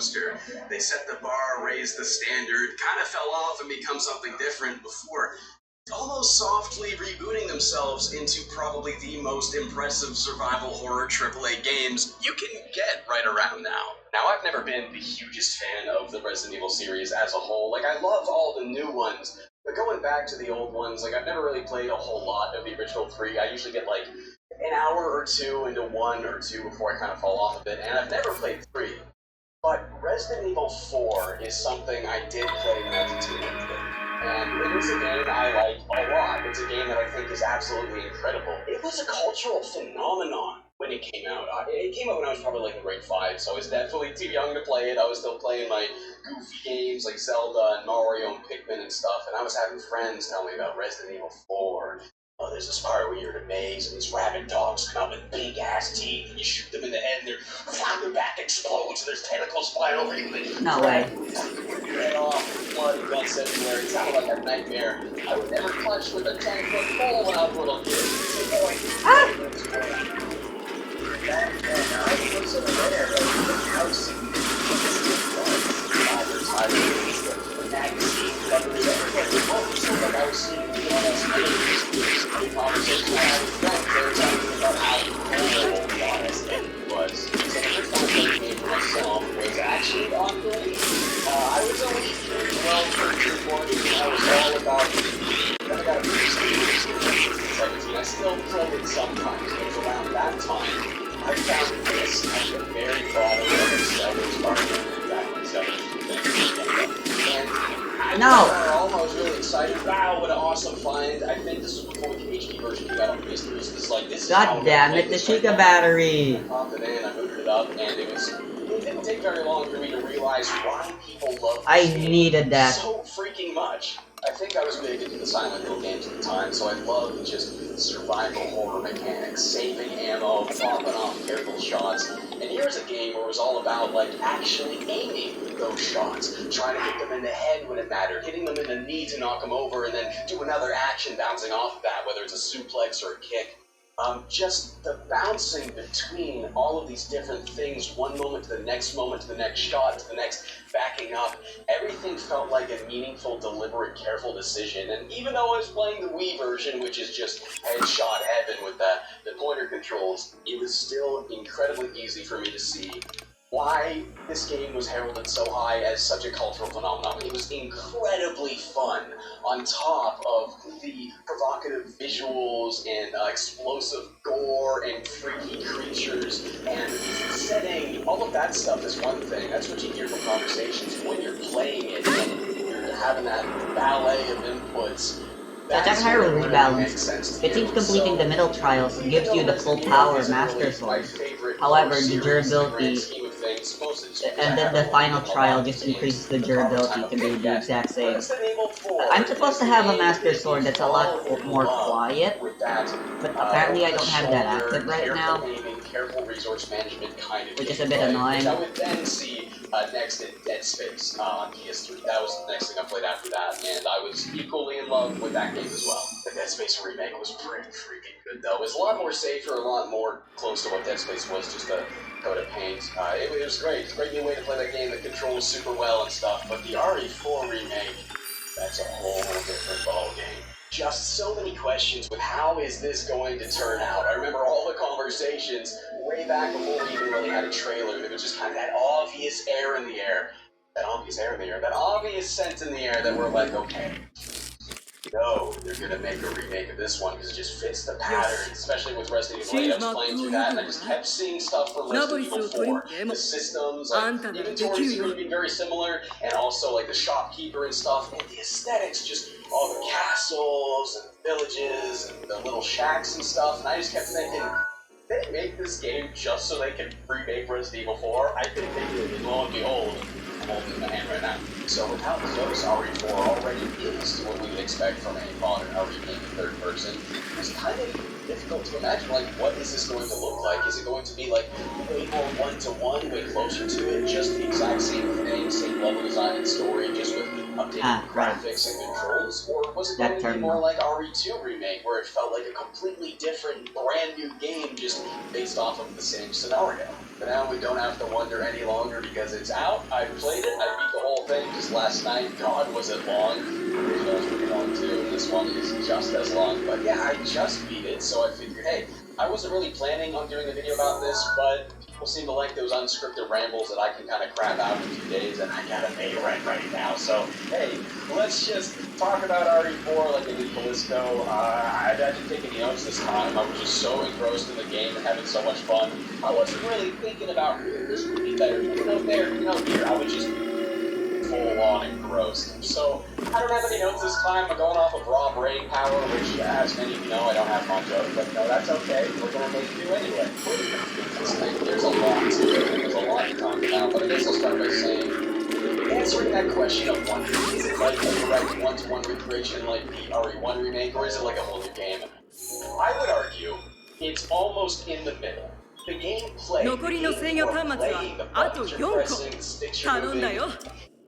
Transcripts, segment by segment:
coaster. They set the bar, raised the standard, kind of fell off and become something different before almost softly rebooting themselves into probably the most impressive survival horror AAA games you can get right around now. Now, I've never been the hugest fan of the Resident Evil series as a whole. Like, I love all the new ones, but going back to the old ones, like, I've never really played a whole lot of the original 3. I usually get, like, an hour or two into 1 or 2 before I kind of fall off a bit, and I've never played 3. But Resident Evil 4 is something I did play when I was a teenager. And it is a game I like a lot. It's a game that I think is absolutely incredible. It was a cultural phenomenon when it came out. It came out when I was probably like in grade 5, so I was definitely too young to play it. I was still playing my goofy games like Zelda and Mario and Pikmin and stuff, and I was having friends tell me about Resident Evil 4. Oh, there's this part where you're in a maze and these rabid dogs come with big ass teeth and you shoot them in the head and their back explodes and there's tentacles flying over you. No way. Your head off, blood and guts everywhere. It sounded like a nightmare. I would never clutch with a 10-foot pole when I was a little kid. Back then, I was aware of how magazine covers everything. Like I was seeing conversation I had with friends, they were talking about how horrible honest it was. So the first time I played the game for myself was actually not great. I was only 12, 13, 14, I was all about then I got a PC 17. I still play it sometimes, but it was around that time I found this at the very bottom of the Zelda's market back when Zelda and I was really excited. Wow, what an awesome find. I think this was before the HD version came out on PS3. It's like, this is God damn it, the Sheikah battery! I popped it in, I booted it up, and it didn't take very long for me to realize why people love this game needed that. so freaking much. I think I was big into the Silent Hill games at the time, so I loved just survival horror mechanics, saving ammo, popping off careful shots. And here's a game where it was all about, like, actually aiming those shots, trying to hit them in the head when it mattered, hitting them in the knee to knock them over, and then do another action bouncing off of that, whether it's a suplex or a kick. Just the bouncing between all of these different things, one moment to the next moment, to the next shot, to the next, backing up, everything felt like a meaningful, deliberate, careful decision. And even though I was playing the Wii version, which is just headshot heaven with the pointer controls, it was still incredibly easy for me to see why this game was heralded so high as such a cultural phenomenon. It was incredibly fun, on top of the provocative visuals and explosive gore and freaky creatures and setting. All of that stuff is one thing. That's what you hear from conversations when you're playing it and you're having that ballet of inputs. That's how it rebalance. It seems completing the middle trials gives you the full power of Master Sword. However, the durability, and then the final trial just increases the durability to be the exact same. I'm supposed to have a Master Sword that's a lot more quiet, but apparently I don't have that active right now, which is a bit annoying. I would then see next in Dead Space on PS3. That was the next thing I played after that, and I was equally in love with that game as well. The Dead Space remake was pretty freaking good, though. It was a lot more safer, a lot more close to what Dead Space was, just a coat of paint. It was great. It's a great new way to play that game that controls super well and stuff, but the RE4 remake, that's a whole different ballgame. Just so many questions with how is this going to turn out. I remember all the conversations way back before we even really had a trailer. There was just kind of that obvious air in the air. That obvious sense in the air that we're like, okay, no, they're gonna make a remake of this one because it just fits the pattern, especially with Resident Evil 8. I was playing through that and I just kept seeing stuff from Resident Evil 4. The systems, like, the inventory seemed to be very similar, and also like the shopkeeper and stuff, and the aesthetics, just all the castles and villages and the little shacks and stuff, and I just kept thinking, they make this game just so they can remake Resident Evil 4? I think they did, and lo and behold, I'm holding my hand right now. So with how close RE4 already is to what we would expect from a modern RPG in third person, it's kind of difficult to imagine, like, what is this going to look like? Is it going to be, like, way more one-to-one, way closer to it, just the exact same thing, same level design and story, just with updated graphics and controls, or was it going to be more like RE2 Remake, where it felt like a completely different, brand new game just based off of the same scenario? But now we don't have to wonder any longer because it's out. I played it, I beat the whole thing just last night. God, was it long. The original was pretty long too, and this one is just as long. But yeah, I just beat it, so I figured, hey, I wasn't really planning on doing a video about this, but people seem to like those unscripted rambles that I can kind of crap out in a few days, and I gotta pay rent right now. So, hey, let's just talk about RE4 like I did Callisto. I didn't take any notes this time. I was just so engrossed in the game and having so much fun. I wasn't really thinking about who this would be better. Here. I was just full on engrossed. So, I don't have any notes this time. I'm going off of raw brain power, which, as many of you know, I don't have much of, but no, that's okay. We're gonna make do anyway. This thing, there's a lot to it, and there's a lot to talk about, but I guess I'll start by saying, answering that question of wondering, is it like a direct one-to-one recreation like the RE1 remake, or is it like a whole new game? I would argue it's almost in the middle. The gameplay, the playing, the buttons you're pressing, the sticks you're moving,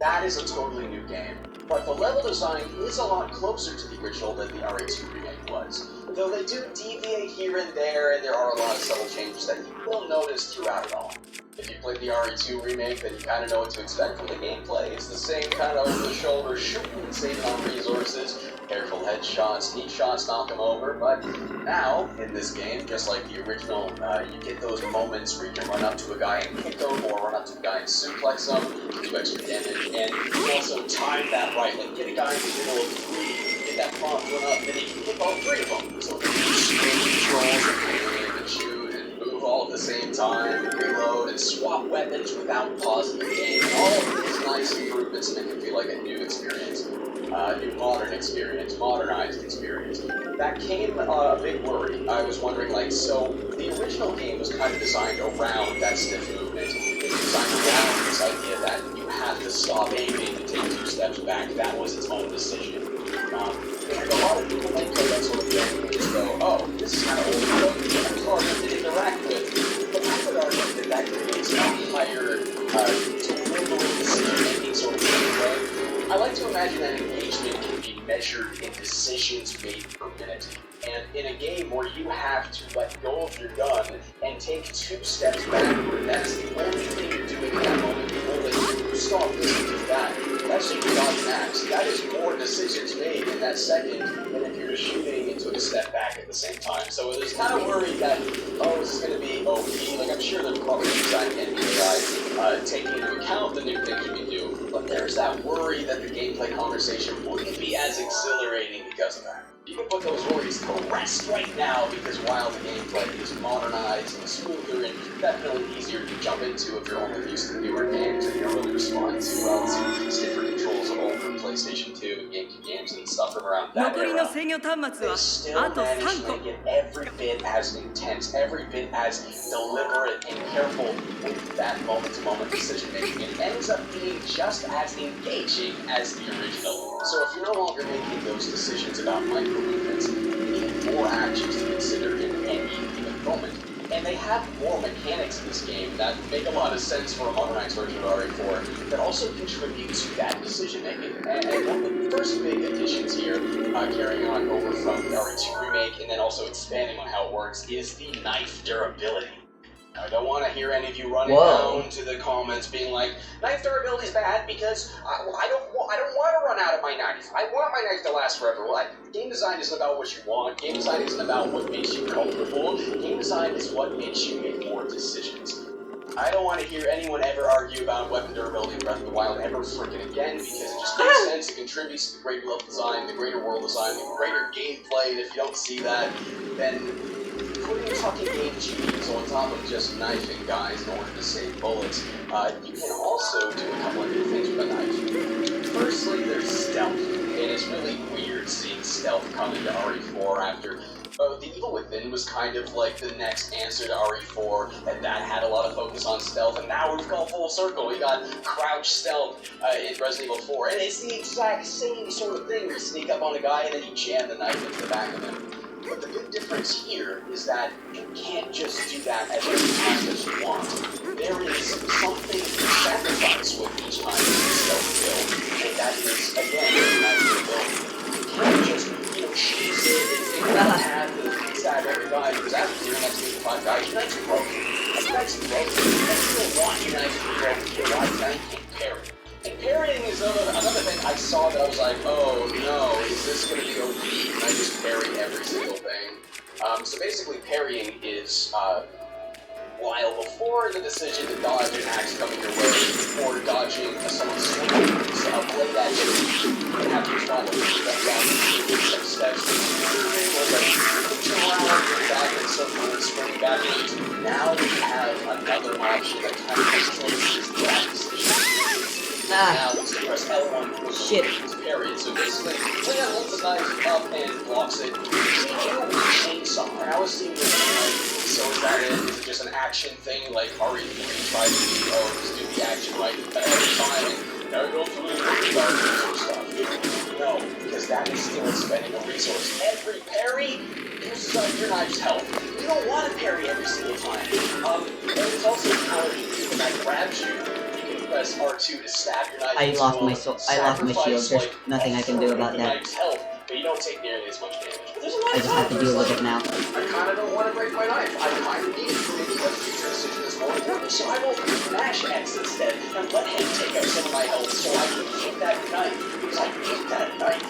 that is a totally new game. But the level design is a lot closer to the original than the RE2 remake was. Though they do deviate here and there are a lot of subtle changes that you will notice throughout it all. If you played the RE2 remake, then you kind of know what to expect from the gameplay. It's the same kind of over-the-shoulder shooting, saving on resources, careful headshots, neat shots knock them over, but now, in this game, just like the original, you get those moments where you can run up to a guy and kick him, or run up to a guy and suplex him, do extra damage, and you can also time that right, like get a guy in the middle of three, get that prompt run up, then he can kick all three of them. So you can switch controls and aim and shoot and move all at the same time, and reload and swap weapons without pausing the game, and all of these nice improvements make it feel like a new experience. New modern experience, modernized experience. That came a big worry. I was wondering, like, so the original game was kind of designed around that stiff movement. It was designed around this idea that you have to stop aiming and take 2 steps back. That was its own decision. And a lot of people might play that sort of game and just go, oh, this is kind of old code, it's harder to interact with. But I would argue that creates a higher, deliberate decision-making sort of gameplay. I like to imagine that engagement can be measured in decisions made per minute. And in a game where you have to let go of your gun and take 2 steps backward, that's the only thing you're doing in that moment. The only stop listening to that. That's your dodge max. That is more decisions made in that second than if you're just shooting and took a step back at the same time. So there's kind of worry that, oh, this is going to be OP. Like, I'm sure they're probably designing NPI, taking into account the new things you can do. But there's that worry that the gameplay conversation wouldn't be as exhilarating because of that. You can put those worries to rest right now because while the gameplay is modernized and smoother and definitely easier to jump into if you're only used to newer games and you don't really respond too well to stiffer controls of older PlayStation 2 and GameCube games and stuff from around that era, they still managed to make it every bit as intense, every bit as deliberate and careful with that moment-to-moment decision-making. It ends up being just as engaging as the original. So if you're no longer making those decisions about micro-movements, you need more actions to consider in any given moment. And they have more mechanics in this game that make a lot of sense for a modernized version of RE4 that also contribute to that decision-making. And one of the first big additions here, carrying on over from the RE2 remake and then also expanding on how it works, is the knife durability. I don't want to hear any of you running down to the comments being like, knife durability is bad because I don't want to run out of my knife. I want my knife to last forever. Well, game design isn't about what you want. Game design isn't about what makes you comfortable. Game design is what makes you make more decisions. I don't want to hear anyone ever argue about weapon durability in Breath of the Wild ever freaking again because it just makes sense. It contributes to the greater level design, the greater world design, the greater gameplay, and if you don't see that, then putting fucking game cheese on top of just knifing guys in order to save bullets, you can also do a couple of new things with a knife. Firstly, there's stealth, and it's really weird seeing stealth come into RE4 after The Evil Within was kind of like the next answer to RE4, and that had a lot of focus on stealth, and now we've gone full circle. We got crouch stealth in Resident Evil 4, and it's the exact same sort of thing where you sneak up on a guy and then you jam the knife into the back of him. But the big difference here is that you can't just do that as many times as you want. There is something to sacrifice with each time you stealth kill, and that is is, again, you can't just, cheese it and take the path and stab every guy, because after your next 5 guys, your knife's broken. Your knife's broken. You still want your knife to be broken, but why can't parry? And parrying is another thing I saw that I was like, oh no, is this going to be OP? Can I just parry every single thing? So basically parrying is, while before the decision to dodge an axe coming your way, or dodging someone's swing, to avoid that hit, you have to respond to some steps, or like pushing around your back and circle and spring backwards. Now you have another option that kind of controls that decision. Now let's press L1 to parry it. So basically, when that holds the knife up and blocks it, you can chainsaw. And I was seeing this so is that it? Is it just an action thing like RE3 tries to do, just do the action right every time and now go through the stuff? No, because that is still spending a resource. Every parry uses up your knife's health. You don't want to parry every single time. And it's also challenging when that grabs you. Press R2 to stab your knife. I lost my shield. There's nothing I can do about that. But you don't take nearly as much damage. I just have to deal with it now. I kind of don't want to break my knife. I kind of need it to make the future decision is more important. So I will mash X instead and let him take out some of my health so I can keep that knife. Because I need that knife.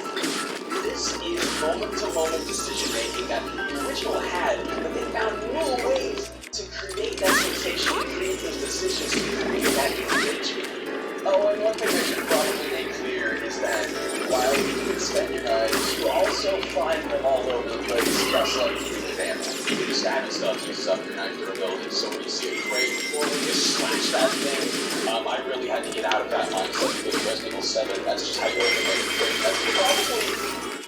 This is moment-to-moment decision making that the original had, but they found new ways to create that sensation, to create those decisions, to create that engagement. Oh, and one thing I should probably make clear is that while you can spend your knives, you also find them all over the place, just like Family. The status stuff uses up your knife durability, so when you see a crate before you just slash that thing, I really had to get out of that mindset because Resident Evil 7, that's just how you open the crate. That's probably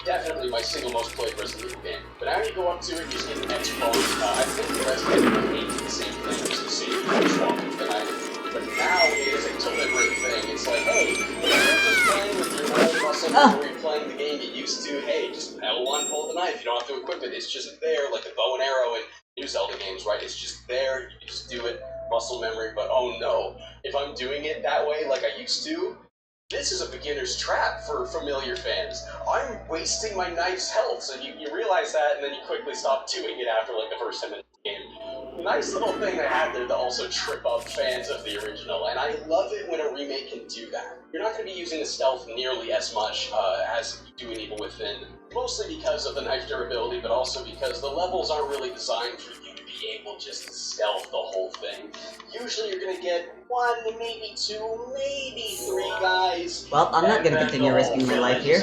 definitely my single most played Resident Evil game. But now you go up to it, you just get an X bone. I think the Resident Evil 8 is the same thing, just to see what's wrong with the knife. But now it is a deliberate thing. It's like, hey, if you're just playing with your old muscle memory, playing the game you used to, hey, just L1, pull the knife. You don't have to equip it. It's just there, like the bow and arrow in new Zelda games, right? It's just there. You just do it, muscle memory. But oh no, if I'm doing it that way like I used to, this is a beginner's trap for familiar fans. I'm wasting my knife's health, so you realize that, and then you quickly stop doing it after like the first 10 minutes of the game. Nice little thing they had there to also trip up fans of the original, and I love it when a remake can do that. You're not going to be using the stealth nearly as much as you do in Evil Within, mostly because of the knife durability, but also because the levels aren't really designed for you to be able just to stealth the whole thing. Usually you're going to get 1, maybe 2, maybe 3 guys. Well, I'm not going to continue risking my life here.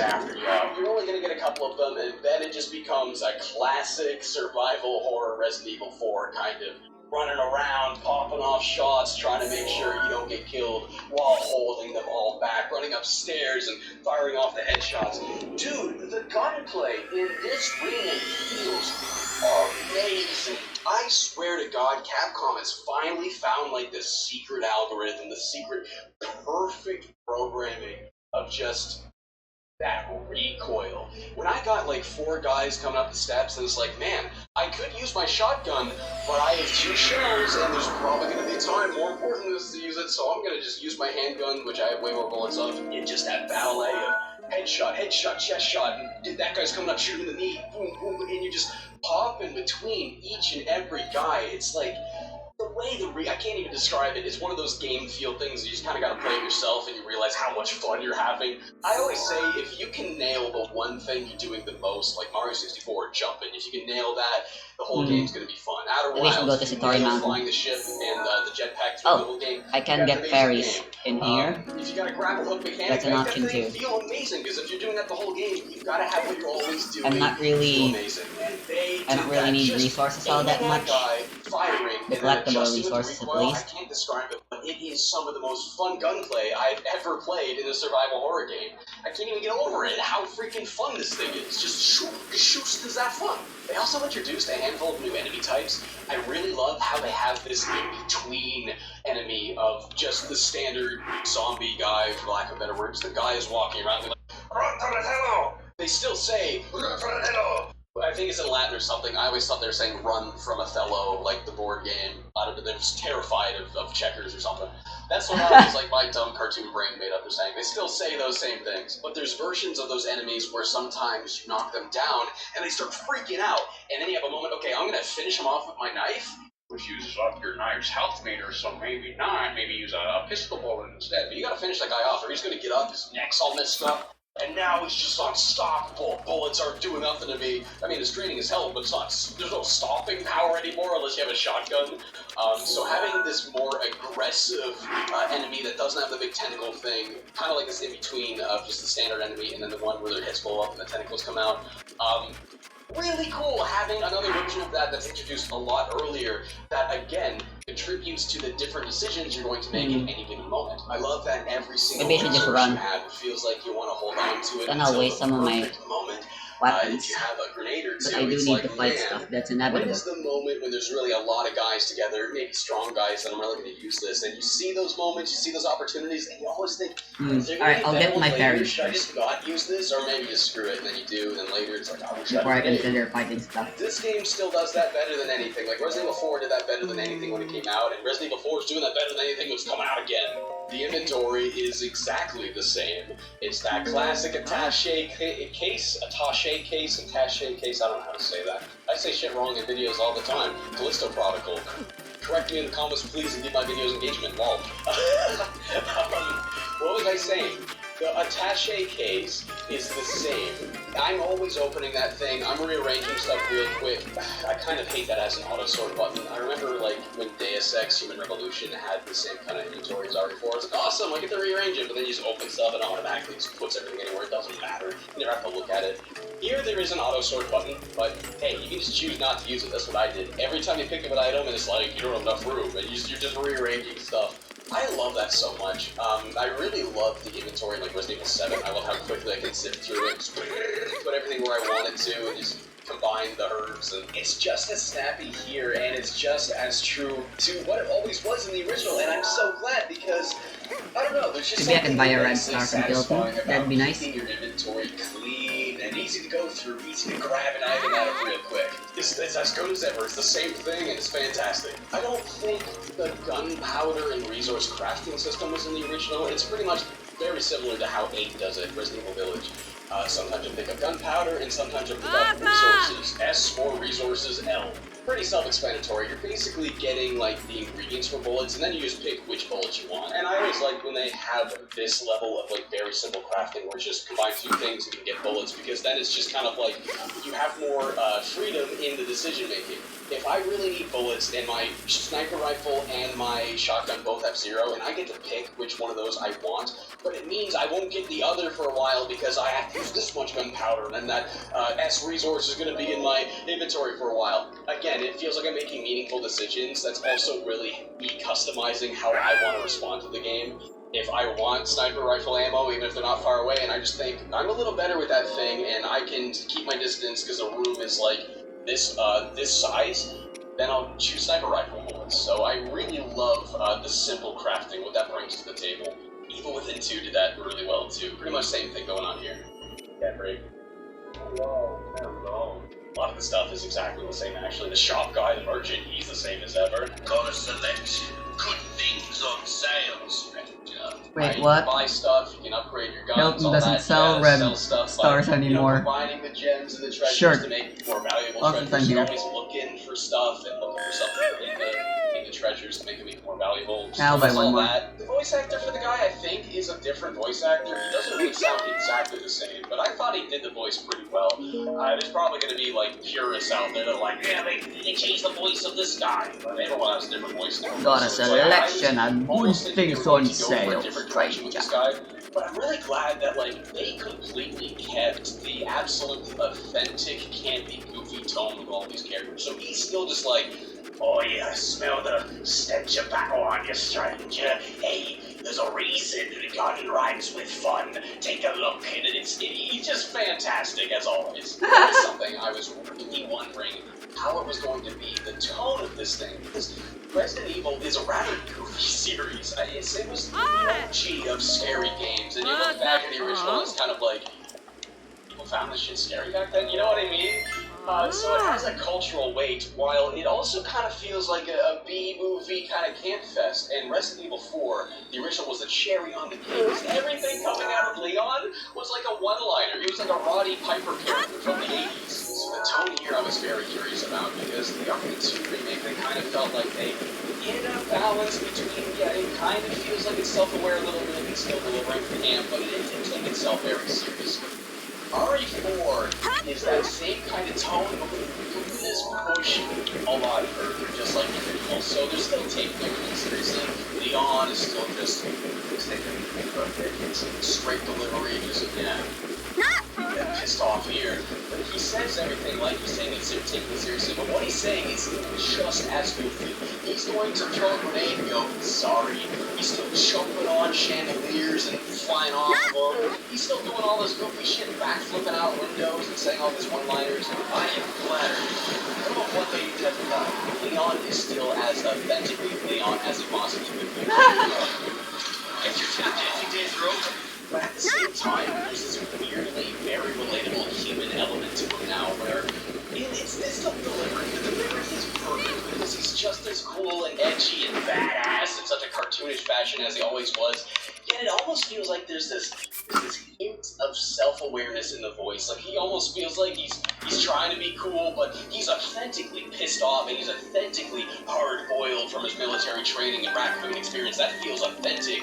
You're only going to get a couple of them, and then it just becomes a classic survival horror Resident Evil 4 kind of running around, popping off shots, trying to make sure you don't get killed while holding them all back, running upstairs and firing off the headshots. Dude, the gunplay in this remake feels amazing. I swear to God, Capcom has finally found like the secret algorithm, the secret perfect programming of just that recoil. When I got like 4 guys coming up the steps, and it's like, man, I could use my shotgun, but I have 2 shells, and there's probably going to be time more important is to use it, so I'm going to just use my handgun, which I have way more bullets of, and just that ballet of headshot, chest shot, and that guy's coming up shooting the knee, boom, boom, and you just pop in between each and every guy. It's like, the way I can't even describe it. It's one of those game feel things. You just kind of got to play it yourself, and you realize how much fun you're having. I always say, if you can nail the one thing you're doing the most, like Mario 64 jumping, if you can nail that, the whole game's going to be fun. Outer Wilds, flying the ship and the jetpack through the whole game. I can get fairies in here. If you got a grapple hook mechanic, that's an option too. Feel amazing, because if you're doing that the whole game, you've got to have what you're always doing. I don't really need resources all that much. The collectible resources, at least. I can't describe it, but it is some of the most fun gunplay I've ever played in a survival horror game. I can't even get over it, how freaking fun this thing is. Just shoots is that fun. They also introduced a handful of new enemy types. I really love how they have this in-between enemy of just the standard zombie guy, for lack of better words. The guy is walking around like, run for the hello! They still say, run for the hello! I think it's in Latin or something. I always thought they were saying "run from Othello," like the board game. I don't know, they're just terrified of checkers or something. That's what I was like my dumb cartoon brain made up for saying. They still say those same things, but there's versions of those enemies where sometimes you knock them down and they start freaking out, and then you have a moment. Okay, I'm gonna finish them off with my knife, which uses up your knife's health meter, so maybe not. Maybe use a pistol bullet instead. But you gotta finish that guy off, or he's gonna get up, his neck's all messed up. And now it's just unstoppable. Bullets aren't doing nothing to me. I mean, it's draining as hell, but it's not. There's no stopping power anymore unless you have a shotgun. So having this more aggressive enemy that doesn't have the big tentacle thing, kind of like this in between of just the standard enemy and then the one where their heads blow up and the tentacles come out. Really cool having another version of that that's introduced a lot earlier that, again, contributes to the different decisions you're going to make in any given moment. I love that every single Maybe I should just resource run. you have feels like you want to hold on to it Then I'll until waste the some of my perfect moment. weapons. If you have a grenade or two, But I do it's need like, to fight man, stuff that's when inevitable. is the moment when there's really a lot of guys together, maybe strong guys that I'm really going to use this, and you see those moments, you see those opportunities, and you always think, Alright, I'll get my fairies should I first. just not use this, or maybe just screw it, and then you do, and then later it's like, I wish Before I I did. consider fighting stuff. This game still does that better than anything. Like, Resident Evil 4 did that better than anything when it came out, and Resident Evil 4 is doing that better than anything that's coming out again. The inventory is exactly the same. It's that classic attaché case, I don't know how to say that. I say shit wrong in videos all the time. Callisto Prodigal. Correct me in the comments, please, and give my videos engagement. Lol. What was I saying? The attaché case is the same. I'm always opening that thing. I'm rearranging stuff real quick. I kind of hate that as an auto sort button. I remember like when Deus Ex Human Revolution had the same kind of inventory as RE4. I was like, awesome, I get to rearrange it, but then you just open stuff and it automatically just puts everything anywhere. It doesn't matter. You never have to look at it. Here there is an auto sort button, but hey, you can just choose not to use it. That's what I did. Every time you pick up an item and it's like, you don't have enough room, and you're just rearranging stuff. I love that so much. I really love the inventory in like Resident Evil 7. I love how quickly I can sift through it, just put everything where I want it to, and just combine the herbs. And it's just as snappy here, and it's just as true to what it always was in the original. And I'm so glad because I don't know. There's just Maybe I can something buy a red immensely star from Guilty. satisfying That'd about be nice. keeping your inventory clean and easy to go through, easy to grab an item out of real quick. It's as good as ever. It's the same thing, and it's fantastic. I don't think the gunpowder and resource crafting system was in the original. It's pretty much very similar to how 8 does it, Resident Evil Village. Sometimes you pick up gunpowder, and sometimes you pick up resources. S for resources, L. Pretty self-explanatory. You're basically getting, like, the ingredients for bullets, and then you just pick which bullets you want. And I always like when they have this level of, like, very simple crafting, where it's just combine two things and you get bullets, because then it's just kind of like, you have more freedom in the decision-making. If I really need bullets, and my sniper rifle and my shotgun both have 0, and I get to pick which one of those I want, but it means I won't get the other for a while because I have to use this much gunpowder, and then that S resource is going to be in my inventory for a while. Again, it feels like I'm making meaningful decisions. That's also really me customizing how I want to respond to the game. If I want sniper rifle ammo, even if they're not far away, and I just think, I'm a little better with that thing, and I can keep my distance because the room is like this size, then I'll choose sniper rifle bullets. So I really love the simple crafting, what that brings to the table. Evil Within 2 did that really well too. Pretty much same thing going on here. Yeah, break. Hello. A lot of the stuff is exactly the same actually. The shop guy, the merchant, he's the same as ever. Got a selection. Good things on sale, stranger. Wait, You what? can buy stuff, you can upgrade your guns, Hilton all doesn't that sell jazz, red sell stuff stars by, anymore. combining the gems and the treasures Sure. to make more valuable Also treasures. You're thank always looking for stuff and looking for something in the treasures to make them even more valuable. I'll buy So one all more. that. The voice actor for the guy, I think, is a different voice actor. He doesn't really sound exactly the same, but I thought he did the voice pretty well. There's probably going to be like purists out there that are like, yeah, they changed the voice of this guy, but everyone has a different voice now. Got a So it's like, I was selection and good almost thinking things they were on going to go for a sale, different direction with stranger. this guy. But I'm really glad that, like, they completely kept the absolute authentic, campy, goofy tone of all these characters. So he's still just like, oh yeah, I smell the stench of battle on you, stranger. Hey, there's a reason the garden rhymes with fun. Take a look, and he's just fantastic, as always. That's something I was really wondering how it was going to be, the tone of this thing, because Resident Evil is a rather goofy series. It was the OG of scary games, and you look back at the original, it's kind of like, people found this shit scary back then, you know what I mean? So it has a cultural weight, while it also kind of feels like a B-movie kind of camp fest. And Resident Evil 4, the original, was the cherry on the cake. 'Cause everything coming out of Leon was like a one-liner. He was like a Roddy Piper character from the 80s. So the tone here I was very curious about, because the Arkham 2 remake, they kind of felt like they hit a balance between, yeah, it kind of feels like it's self-aware a little bit and still delivering camp, but it didn't take itself very seriously. RE4 is that same kind of tone, but with this push a lot further, just like the original. So they're still taking everything seriously. Leon is still just straight delivery, just pissed off here. But he says everything like he's saying he's taking it seriously, but what he's saying is just as goofy. He's going to throw a grenade and go, sorry. He's still jumping on chandeliers and flying off of them. He's still doing all this goofy shit, backflipping out windows and saying all these one-liners. I am flattered. Come on, one day you testify. Leon is still as authentically Leon as he possibly could be. If you're tempted, if you did throw. But at the same time, there's this weirdly very relatable human element to him now, where it's still delivery. The delivery is perfect because he's just as cool and edgy and badass in such a cartoonish fashion as he always was. Yet it almost feels like there's this hint of self-awareness in the voice. Like he almost feels like he's trying to be cool, but he's authentically pissed off and he's authentically hard-boiled from his military training and raccoon experience. That feels authentic.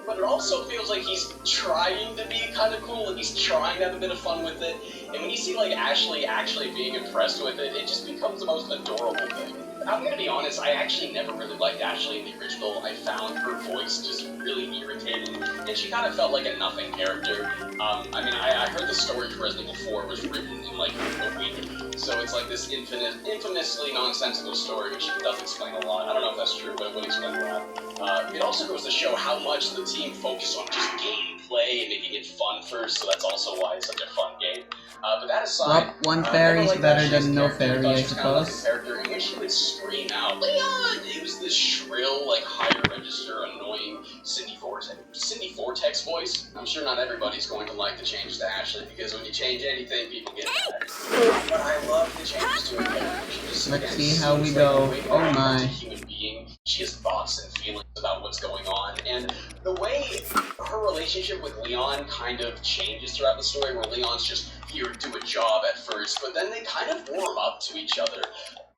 But it also feels like he's trying to be kind of cool and he's trying to have a bit of fun with it. And when you see like Ashley actually being impressed with it, it just becomes the most adorable thing. I'm gonna be honest, I actually never really liked Ashley in the original. I found her voice just really irritating, and she kind of felt like a nothing character. I mean, I heard the story for Resident Evil 4 was written in like a week, so it's like this infamously nonsensical story, which does explain a lot. I don't know if that's true, but it would explain a lot. It also goes to show how much the team focused on just gameplay and making it fun first, so that's also why it's such a fun game. But that aside, Well, one fairy is better than no fairy, I suppose. And when she would scream out, Leon! It was this shrill, like, higher register, annoying Cindy Vortex voice. I'm sure not everybody's going to like the changes to Ashley, because when you change anything, people get mad. But I love the changes to her character. She just, Let's see how we go. Oh my. Human being. She has thoughts and feelings about what's going on, and the way her relationship with Leon kind of changes throughout the story, where Leon's just here to do a job at first, but then they kind of warm up to each other.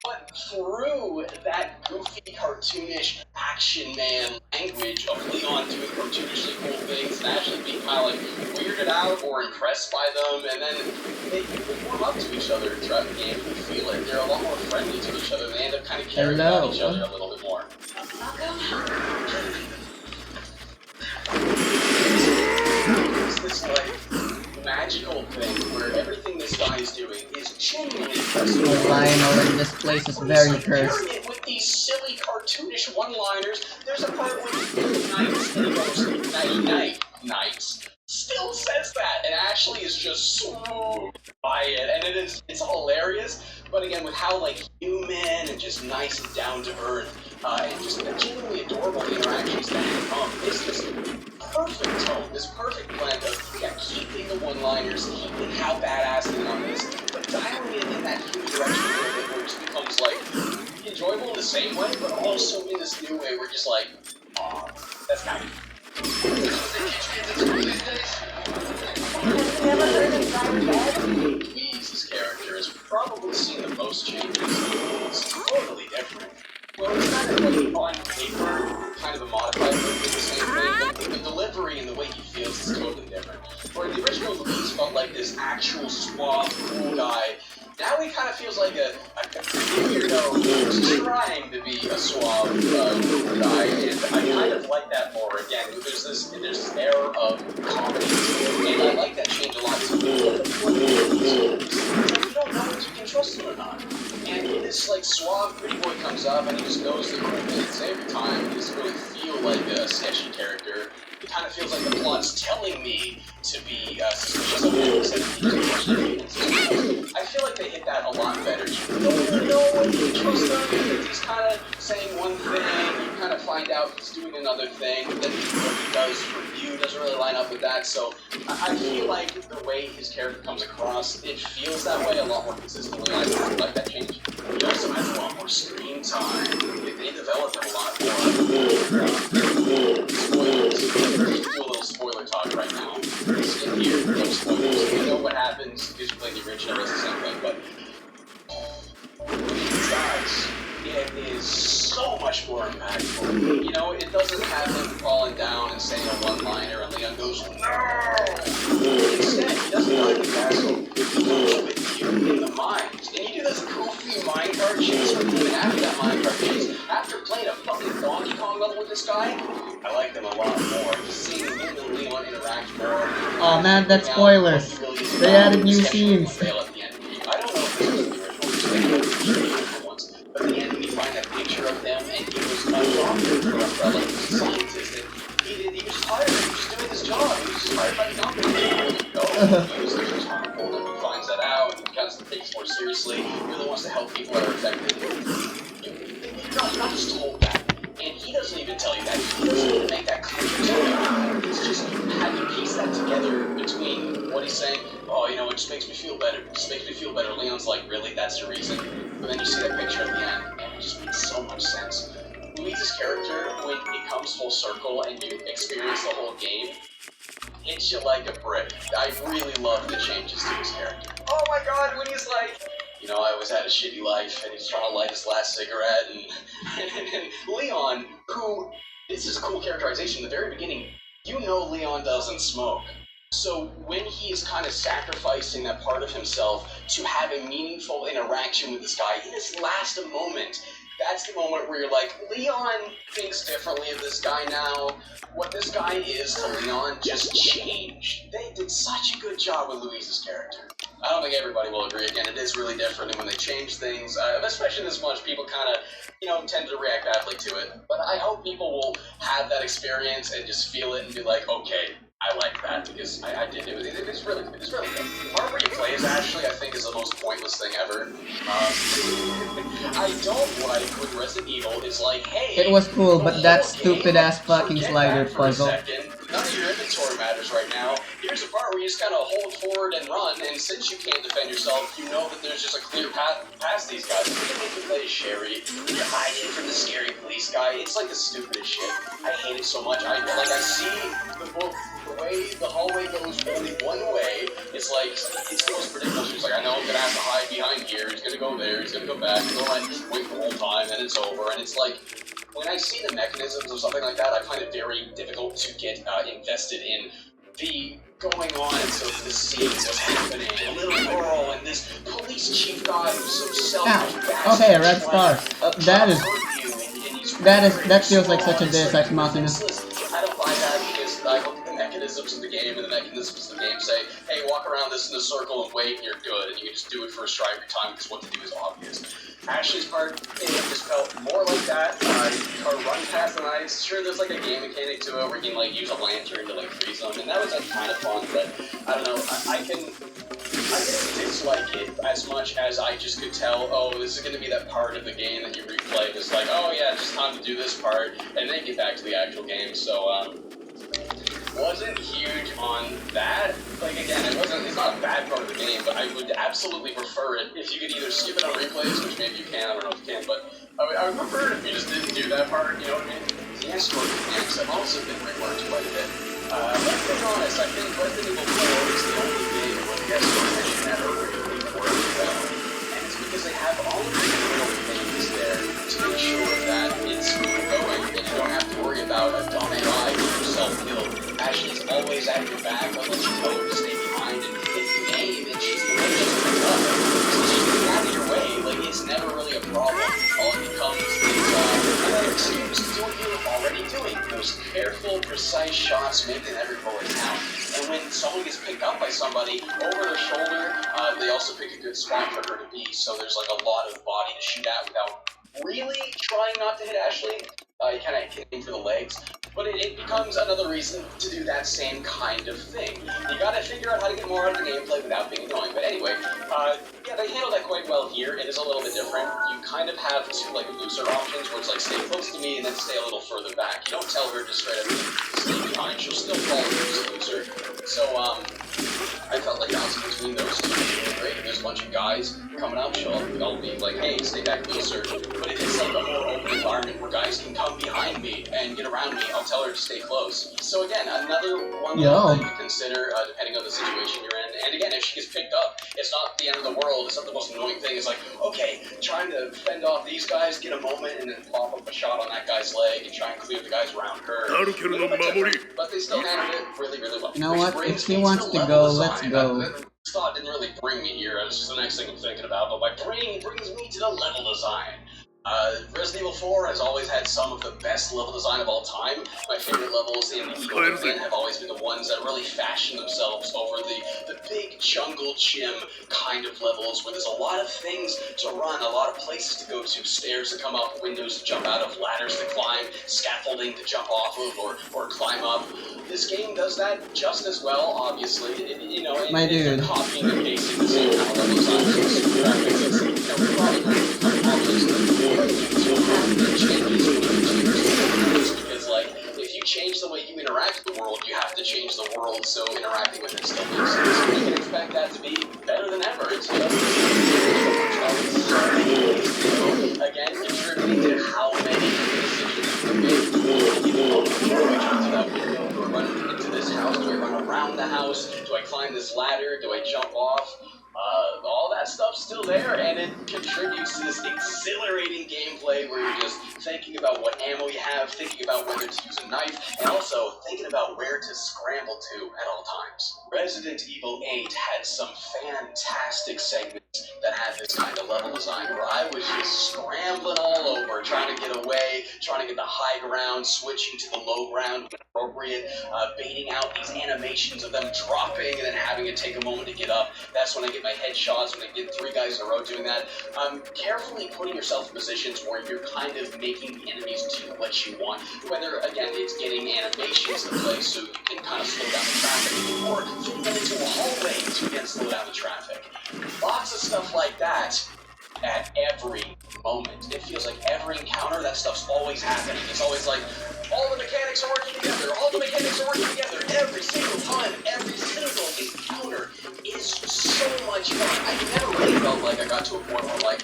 But through that goofy, cartoonish, action man language of Leon doing cartoonishly cool things and actually being kind of like weirded out or impressed by them, and then they warm up to each other throughout the game. You feel it. They're a lot more friendly to each other. They end up kind of caring about each other a little bit more. It's this like magical thing where everything this guy is doing is genuinely impressive. Oh, Lionel in this place is very cursed. With these silly cartoonish one-liners, there's a part where Nights and he goes, night, Nights, still says that, and Ashley is just swooned by it, and it's hilarious. But again, with how like human and just nice and down to earth, and just genuinely adorable interactions that come, it's this perfect tone, this perfect blend of keeping the one-liners, keeping how badass Leon is, but dialing it in that human direction where it just becomes like enjoyable in the same way, but also in this new way where just like, aw, that's kind of. Weeze's character has probably seen the most changes. It's totally different. Well, it's not really on paper, kind of a modified version of the same thing, but the delivery and the way he feels is totally different. Where the original Louise felt like this actual suave, cool guy, now he kind of feels like a weirdo who's trying to be a suave, cool guy, and I kind of like that more. Again, there's this air of comedy, and I like that change a lot too. You don't know if you can trust him or not. And this like suave pretty boy comes up and he just knows the cool things every time. He doesn't really feel like a sketchy character. It kind of feels like the plot's telling me to be suspicious of him instead of I feel like they hit that a lot better. You don't really know when you trust him. He's kind of saying one thing, you kind of find out he's doing another thing, that what he does for you doesn't really line up with that, so I feel like the way his character comes across, it feels that way a lot more consistently, and I like that change. He also has a lot more screen time. They developed him a lot more. Spoilers. Do a little spoiler talk right now. Skip here, no spoilers. You know what happens because you play the original, it's the same thing, but guys, it is so much more impactful. You know, it doesn't have him falling down and saying a one-liner and Leon goes, no! Instead, he doesn't like the castle. He goes with you in the mines. And you do this goofy minecart chase with him, and after that minecart chase, after playing a fucking Donkey Kong level with this guy, I like them a lot more. Just seeing him and Leon interact more. Oh man, that's spoilers. They added new scenes. I don't know if this was the original ones, but at the end we find a picture of them, and he was a doctor for Umbrella, he was a scientist, and he was hired, he was just doing his job, he was just hired by the company. He was responsible, and he finds that out, and he kind of takes it more seriously, he really wants to help people that are affected. You're not just told that, and he doesn't even tell you that, he doesn't even make that clear to you. It's just having pieced that together between what he's saying, oh, you know, it just makes me feel better. It just makes me feel better. Leon's like, really? That's the reason? But then you see that picture at the end, and it just makes so much sense. Louise's character, when it comes full circle and you experience the whole game, hits you like a brick. I really love the changes to his character. Oh my god, when he's like, you know, I always had a shitty life, and he's trying to light his last cigarette, and Leon, who, this is a cool characterization in the very beginning, you know Leon doesn't smoke. So when he is kind of sacrificing that part of himself to have a meaningful interaction with this guy, in this last moment, that's the moment where you're like, Leon thinks differently of this guy now. What this guy is to Leon just changed. They did such a good job with Louise's character. I don't think everybody will agree. Again, it is really different, and when they change things, especially this much, people kind of, you know, tend to react badly to it. But I hope people will have that experience and just feel it and be like, okay, I like that, because I did. It's really good. The part where you play as Ashley, I think, is the most pointless thing ever. I don't like when Resident Evil is like, hey... It was cool, but that stupid-ass fucking slider puzzle. None of your inventory matters right now. Here's a part where you just kind of hold forward and run, and since you can't defend yourself, you know that there's just a clear path past these guys. You can make you play as Sherry. You're hiding from the scary police guy. It's like the stupidest shit. I hate it so much. I see the book. The way the hallway goes only one way, it's like, it's the most predictable. She's like, I know I'm gonna have to hide behind here, he's gonna go there, he's gonna go back, and I just wait the whole time, and it's over, and it's like, when I see the mechanisms of something like that, I find it very difficult to get invested in the going on, and so this scene, what's happening, a little girl, and this police chief guy who's so selfish. Okay, Red Star. That feels like such a Deus Ex Machina. I don't buy that because I look at the mechanisms of the game, and the mechanisms of the game say, hey, walk around this in a circle and wait, and you're good, and you can just do it for a stride every time because what to do is obvious. Ashley's part, it just felt more like that. Her run past the knives, sure, there's like a game mechanic to it where you can like use a lantern to like freeze them, and that was like kind of fun, but I don't know, I didn't dislike it as much as I just could tell, oh, this is going to be that part of the game that you replay. It's like, oh yeah, it's just time to do this part, and then get back to the actual game, so, wasn't huge on that. Like, again, it's not a bad part of the game, but I would absolutely prefer it if you could either skip it on replays, which maybe you can, I don't know if you can, but I would prefer it if you just didn't do that part, you know what I mean? The escort mechanics have also been reworked quite a bit. Let's be honest, I think Resident Evil 4 is the only game where the escort mission ever really worked well. And it's because they have all of the little things there to make sure that it's going, and you don't have to worry about a dumb AI being self-killed. Ashley's always at your back unless you tell her to stay behind, and if you aim, and she's the way she's picked up. So she's getting out of your way, like, it's never really a problem. All it becomes is another excuse to do what you're already doing. Those careful, precise shots making every bullet count. And when someone gets picked up by somebody over their shoulder, they also pick a good spot for her to be, so there's like a lot of body to shoot at without really trying not to hit Ashley. You kind of hit him for the legs. But it becomes another reason to do that same kind of thing. You gotta figure out how to get more out of the gameplay without being annoying. But anyway, yeah, they handle that quite well here. It is a little bit different. You kind of have two like looser options where it's like stay close to me and then stay a little further back. You don't tell her just straight up stay behind. She'll still follow you, looser. So I felt like bouncing between those two was really great. If there's a bunch of guys coming up, I'll be like, hey, stay back closer. But if it's like a more open environment where guys can come behind me and get around me, I'll tell her to stay close. So again, another one little thing to consider depending on the situation you're in. And again, if she gets picked up, it's not the end of the world. It's not the most annoying thing. It's like, okay, trying to fend off these guys, get a moment, and then pop up a shot on that guy's leg and try and clear the guys around her. But they still handled it really, really well. You know what? If she wants to go, let's go. This thought didn't really bring me here. It's just the next thing I'm thinking about. But my brain brings me to the level design. Resident Evil 4 has always had some of the best level design of all time. My favorite levels in the Evil Within have always been the ones that really fashion themselves over the big jungle gym kind of levels where there's a lot of things to run, a lot of places to go to, stairs to come up, windows to jump out of, ladders to climb, scaffolding to jump off of or climb up. This game does that just as well, obviously. It's copying and pasting the same kind of level design. Super graphics, because like if you change the way you interact with the world, you have to change the world so interacting with it still makes sense. You can expect that to be better than ever. It's again contributing to how many decisions you make. Do I run into this house? Do I run around the house? Do I climb this ladder? Do I jump off? All that stuff's still there, and it contributes to this exhilarating gameplay where you're just thinking about what ammo you have, thinking about whether to use a knife, and also thinking about where to scramble to at all times. Resident Evil 8 had some fantastic segments that had this kind of level design where I was just scrambling all over, trying to get away, trying to get the high ground, switching to the low ground when appropriate, baiting out these animations of them dropping and then having to take a moment to get up. That's when I get my headshots, when I get 3 guys in a row doing that. Carefully putting yourself in positions where you're kind of making the enemies do what you want. Whether, again, it's getting animations to play so you can kind of slow down the traffic, or fitting them into a hallway to again slow down the traffic. Lots of stuff like that at every moment. It feels like every encounter, that stuff's always happening. It's always like, all the mechanics are working together, all the mechanics are working together, every single time, every single encounter is so much fun. I never really felt like I got to a point where I'm like,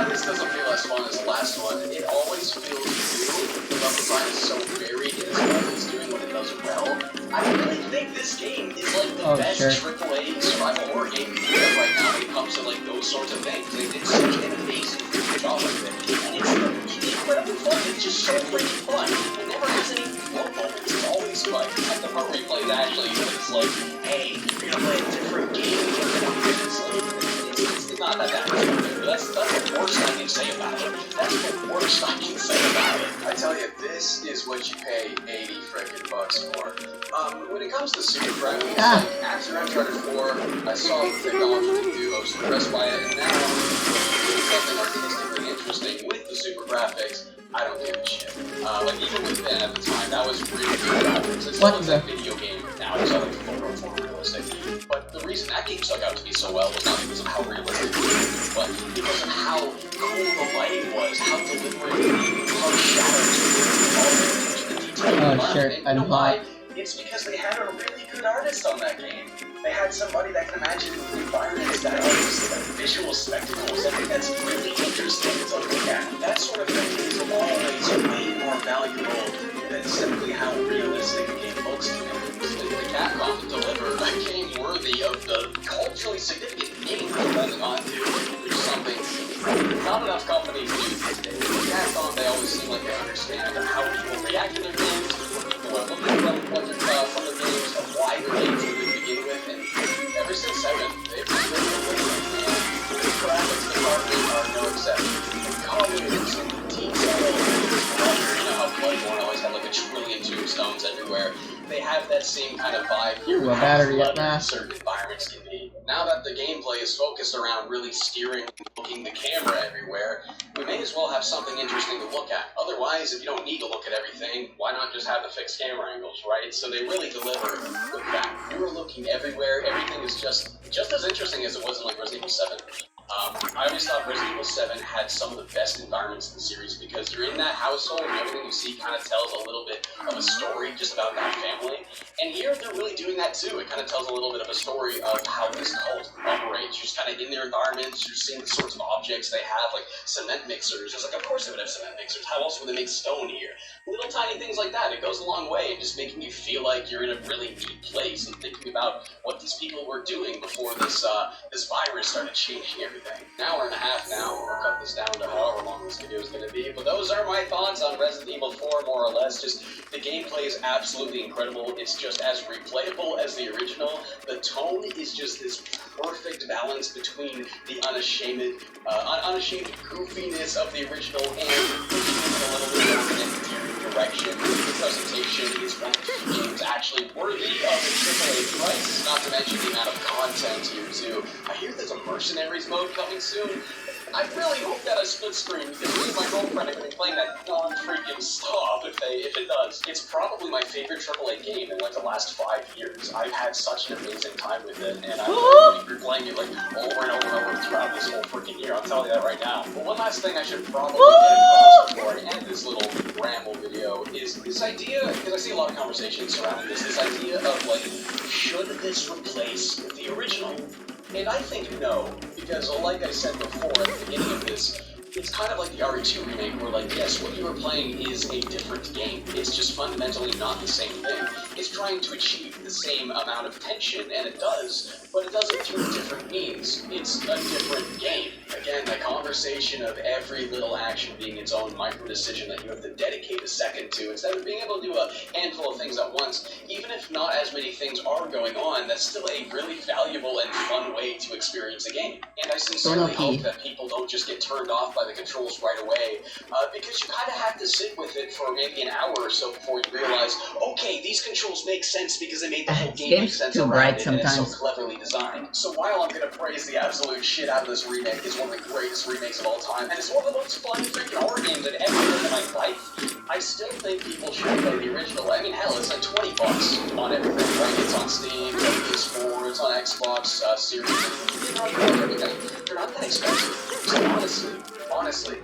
this doesn't feel as fun as the last one. It always feels new. The level design is so varied, and it's always doing what it does well. I really think this game is like the best AAA survival horror game we have right now when it comes to like those sorts of things. They did such an amazing job with it. And it's incredibly fun. It's just so freaking fun. It never has any low moments. It's always like at the part where you play it actually, when it's like, hey, you're gonna play a different game. It's not that bad. That's the worst I can say about it. That's the worst I can say about it. I tell you, this is what you pay 80 frickin' bucks for. When it comes to Super Graphics, like, after Uncharted 4, I saw what technology could do, I was impressed by it, and now doing something artistically interesting with the Super Graphics, I don't give a shit. Like, even with Ben at the time, that was really good graphics. It still looks like a video game now, it's not like photorealistic. But the reason that game stuck out to me so well was not because of how realistic it was, but because of how cool the lighting was, how deliberate the harsh shadows were, all the detail. Oh, shit, I'm hot. It's because they had a really good artist on that game. They had somebody that can imagine environments that are just like visual spectacles. I think that's really interesting to look at. That sort of thing is always way more valuable than simply how realistic a game looks to me. The Capcom to deliver a game worthy of the culturally significant game they're holding on to, which is something not enough companies do these days. Capcom, they always seem like they understand how people react to their games, people are looking from the games, of why they're games to begin with, and ever since 7, they've been listening, and the graphics department are no exception. Colors and detail, how Bloodborne always had like a trillion tombstones everywhere. They have that same kind of vibe here with how certain environments can be. Now that the gameplay is focused around really steering and looking the camera everywhere, we may as well have something interesting to look at. Otherwise, if you don't need to look at everything, why not just have the fixed camera angles, right? So they really deliver with that. You were looking everywhere, everything is just as interesting as it was in like Resident Evil 7. I always thought Resident Evil 7 had some of the best environments in the series because you're in that household and everything you see kind of tells a little bit of a story just about that family. And here they're really doing that too. It kind of tells a little bit of a story of how this cult operates. You're just kind of in their environments, you're seeing the sorts of objects they have, like cement mixers. It's like, of course they would have cement mixers. How else would they make stone here? Little tiny things like that. It goes a long way in just making you feel like you're in a really deep place and thinking about what these people were doing before this virus started changing everything. An hour and a half now. I'll cut this down to however long this video is going to be. But those are my thoughts on Resident Evil 4, more or less. Just the gameplay is absolutely incredible. It's just as replayable as the original. The tone is just this perfect balance between the unashamed goofiness of the original and pushing it a little bit more in an endearing direction. The presentation is one of the few games actually worthy of a AAA price, not to mention the amount of content here too. I hear there's a Mercenaries mode coming soon. I really hope that I split screen because me and my girlfriend are going to be playing that non-freaking stop if it does. It's probably my favorite AAA game in like the last 5 years. I've had such an amazing time with it, and I'm going to be replaying it like over and over and over throughout this whole freaking year. I'm telling you that right now. But one last thing I should probably get across before I end this little ramble video is this idea, because I see a lot of conversations surrounding this idea of like, should this replace the original? And I think no, because like I said before at the beginning of this, it's kind of like the RE2 remake where like, yes, what you are playing is a different game. It's just fundamentally not the same thing. It's trying to achieve the same amount of tension, and it does, but it does it through different means. It's a different game. Again, the conversation of every little action being its own micro-decision that you have to dedicate a second to, instead of being able to do a handful of things at once, even if not as many things are going on, that's still a really valuable and fun way to experience a game. And I sincerely hope that people don't just get turned off by the controls right away, because you kind of have to sit with it for maybe an hour or so before you realize, okay, these controls make sense because they made the whole game make sense around it, and it's so cleverly designed. So while I'm going to praise the absolute shit out of this remake, it's one of the greatest remakes of all time, and it's one of the most fun freaking horror games I've ever played in my life, I still think people should play the original. I mean, hell, it's like $20 on everything, right? It's on Steam, it's on PS4, it's on Xbox Series. They're not that expensive. So honestly,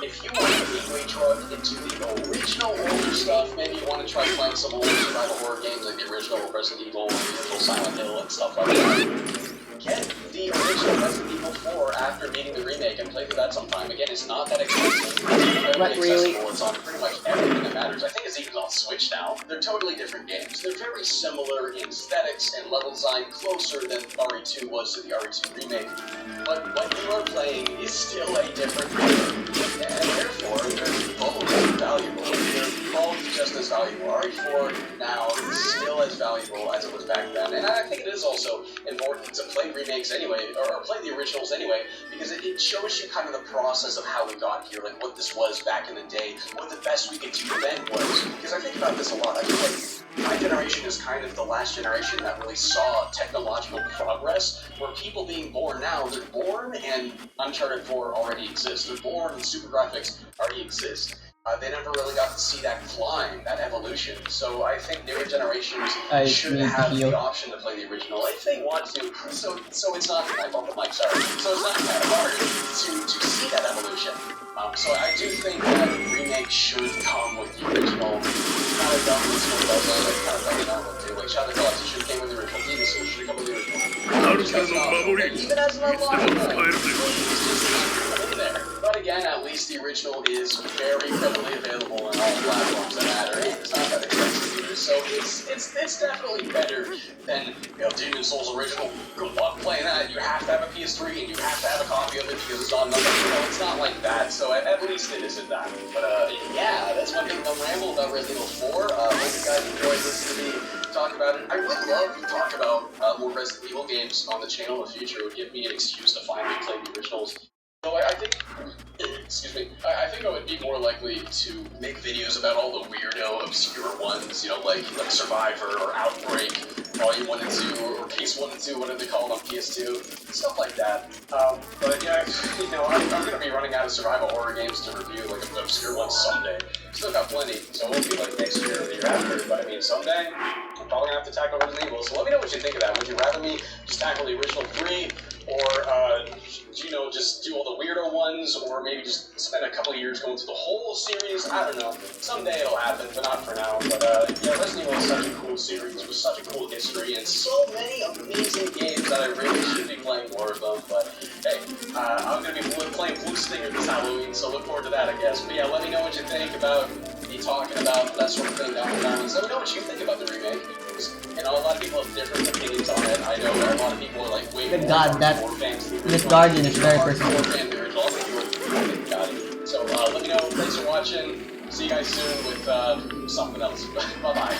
if you want to gateway drug into the original older stuff, maybe you want to try playing some old survival horror games like the original Resident Evil, the original Silent Hill, and stuff like that. Get the original Resident Evil 4 after beating the remake and play through that sometime. Again, it's not that expensive. It's really accessible. It's on pretty much everything that matters. I think it's even on Switch now. They're totally different games. They're very similar in aesthetics and level design, closer than RE2 was to the RE2 remake. But what you are playing is still a different game, and therefore they're both valuable. They're both just as valuable. RE4 now is still as valuable as it was back then, and I think it is also important to play remakes anyway, or play the originals anyway, because it shows you kind of the process of how we got here, like what this was back in the day, what the best we could do then was. Because I think about this a lot. I feel like my generation is kind of the last generation that really saw technological progress, where people being born now, they're born and Uncharted 4 already exists. They're born and super graphics already exist. They never really got to see that climb, that evolution. So I think newer generations should have the option to play the original if they want to. So it's not, I bumped the mic, sorry. So it's not kind of hard to see that evolution. So I do think that remake should come with the original. Kind of done this one does, kind of done it out too. Like Shadow Colossus should have came with the original. Demon Souls should have come with the original. Even as an unlockable, it's in there. But again, at least the original is very readily available on all platforms that matter, and it's not that expensive either. So it's definitely better than, you know, Demon Souls original. Good luck playing that. You have to have a PS3 and you have to have a copy of it because it's on nothing. You know, it's not like that. So at least it isn't that. But yeah, that's my big ramble about Resident Evil 4. Hope you guys enjoyed listening to me talk about it. I would love to talk about more Resident Evil games on the channel in the future. It would give me an excuse to finally play the originals. So I think, excuse me, I think I would be more likely to make videos about all the weirdo, obscure ones, you know, like Survivor or Outbreak, Volume 1 and 2, or Case 1 and 2, whatever they call it on PS2, stuff like that. But yeah, you know, I'm going to be running out of survival horror games to review, like obscure ones someday. Still got plenty, so it won't be like next year or the year after, but I mean, someday, I'm probably going to have to tackle Resident Evil. So let me know what you think of that. Would you rather me just tackle the original 3, or you know, just do all the weirdo ones, or maybe just spend a couple of years going through the whole series. I don't know. Someday it'll happen, but not for now. But yeah, Resident Evil is such a cool series with such a cool history and so many amazing games that I really should be playing more of them. But hey, I'm gonna be playing Blue Stinger this Halloween, so look forward to that, I guess. But yeah, let me know what you think about me talking about that sort of thing down in the comments. Let me know what you think about the remake. You know, a lot of people have different opinions on it. I know a lot of people are like, wait, Good God, this Guardian is very personal. So let me know. Thanks for watching. See you guys soon with something else. Bye-bye.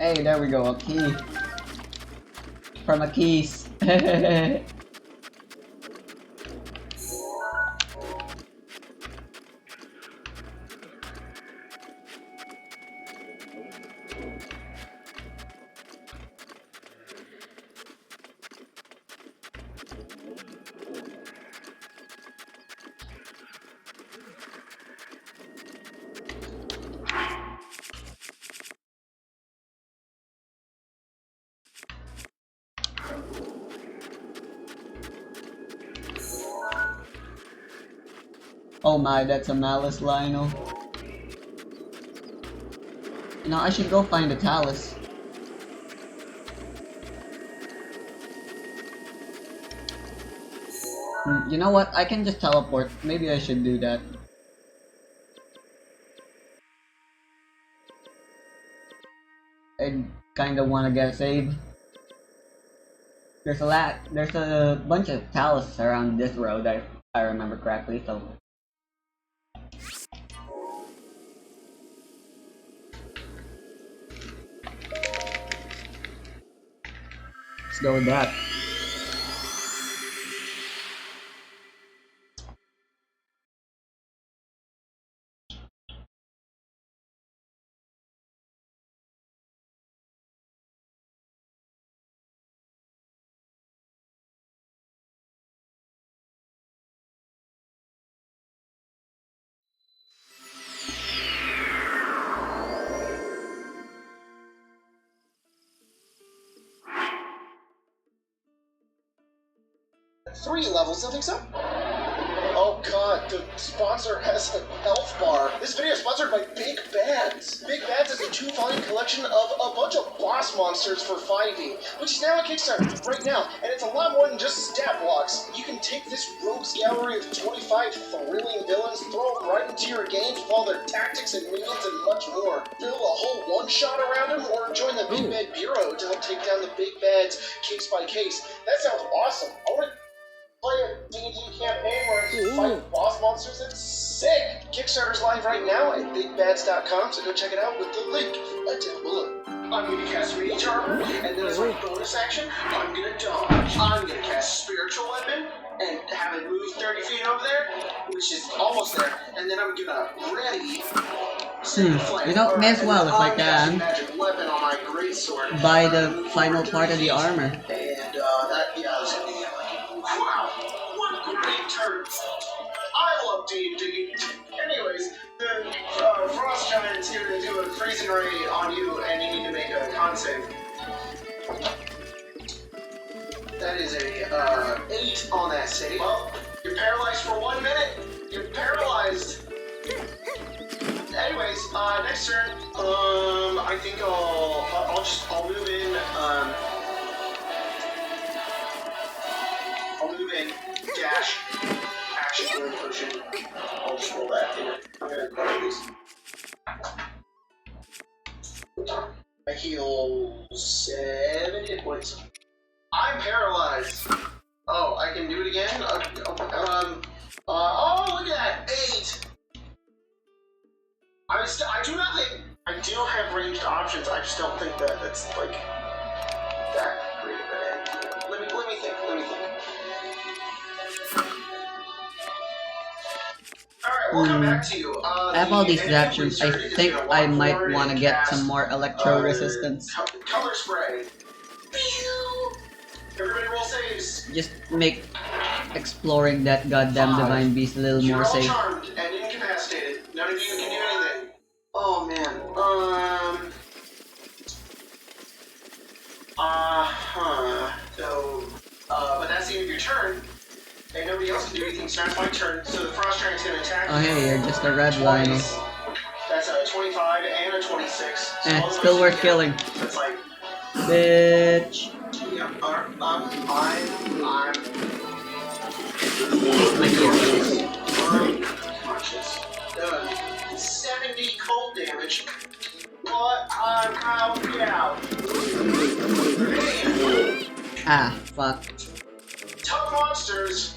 Hey, there we go, a key. From a keys. Oh my, that's a Malice Lionel. You know, I should go find the Talus. You know what? I can just teleport. Maybe I should do that. I kinda wanna get a save. There's a bunch of Talus around this road, if I remember correctly, so... Let's go with that. Three levels of exam. Oh god, the sponsor has a health bar. This video is sponsored by Big Bads. Big Bads is a 2-volume collection of a bunch of boss monsters for 5e, which is now on Kickstarter right now, and it's a lot more than just stat blocks. You can take this rogues gallery of 25 thrilling villains, throw them right into your games with all their tactics and minions and much more. Build a whole one-shot around them, or join the Big Bad Bureau to help take down the Big Bads case by case. That sounds awesome. I want to play a D&D campaign where you fight boss monsters. It's sick! Kickstarter's live right now at bigbads.com, so go check it out with the link down below. I'm gonna cast Mage Armor, and then as my bonus action, I'm gonna dodge. I'm gonna cast Spiritual Weapon, and have it move 30 feet over there, which is almost there, and then I'm gonna ready... You know, may as well if I can magic weapon on my greatsword. buy the final part of the armor. And that, yeah, that's gonna be like, wow, what a great turn. I love D&D. Anyways, the Frost Giant's here to do a freezing ray on you, and you need to make a con save. That is a 8 on that save. Well, you're paralyzed for 1 minute. You're paralyzed. Anyways, next turn, I think I'll move in, I'll move in, dash, action, word potion. I'll just roll that in. I'm gonna play these. I heal 7 hit points. I'm paralyzed. Oh, I can do it again? Oh, look at that, 8! I do have ranged options, I just don't think that it's, like, that great of an we'll come back to you. I have all these adaptions. I think I might want to get some more electro resistance. Color spray. Everybody roll saves. Just make exploring that goddamn divine beast a little You're more all safe. charmed and incapacitated. None of you can do anything. Oh man. So, but that's the end of your turn. And nobody else can do anything, so that's my turn. So the frost giant's gonna attack. Oh hey, you're just a red Lionel. Twice. That's a 25 and a 26. So all of Still those worth together, killing. That's like, Bitch. yeah, I'm My hero. unconscious. Done. 70 cold damage. But I'm out. Ah, fuck. Tough monsters.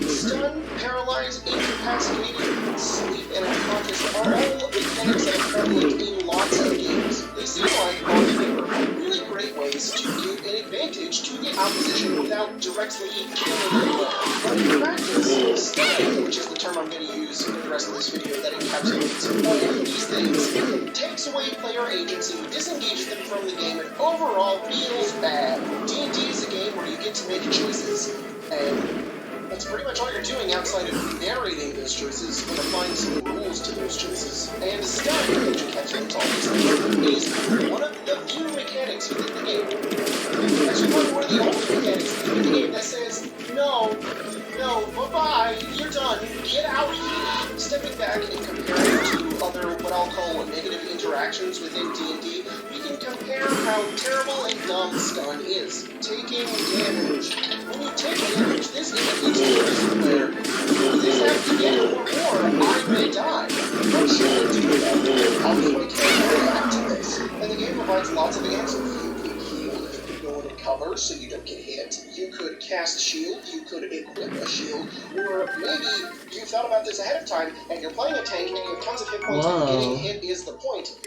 Stun, paralyzed, incapacitated, sleep, and unconscious are all mechanics that are prevalent in lots of games. They seem like, on paper, really great ways to give an advantage to the opposition without directly killing anyone. But in practice, stun, which is the term I'm going to use for the rest of this video that encapsulates all of these things, takes away player agency, disengages them from the game, and overall feels bad. D&D is a game where you get to make choices, and that's pretty much all you're doing outside of narrating those choices and applying some rules to those choices. And stun, which encapsulates all these things, is one of the few mechanics within the game. Actually, probably one of the only mechanics within the game that says, no, bye-bye, you're done, get out of here. Stepping back and comparing to other, what I'll call negative interactions within D&D, we can compare how terrible and dumb stun is. Taking damage. When you take damage, this indicates to the player, this has to get or I may die. What should I do? How do my character react to this? And the game provides lots of answers. You could heal, you could go into cover so you don't get hit, you could cast shield, you could equip a shield, or maybe you thought about this ahead of time and you're playing a tank and you have tons of hit points and getting hit is the point.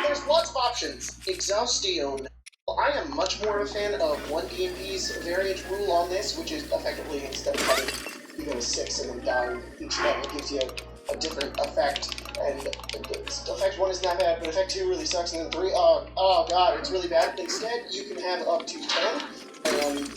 There's lots of options. Exhaustion. I am much more of a fan of 1DMP's variant rule on this, which is effectively instead of having you go to 6 and then dying, each level gives you a different effect. And effect 1 isn't that bad, but effect 2 really sucks, and then 3, oh god, it's really bad. Instead, you can have up to 10, and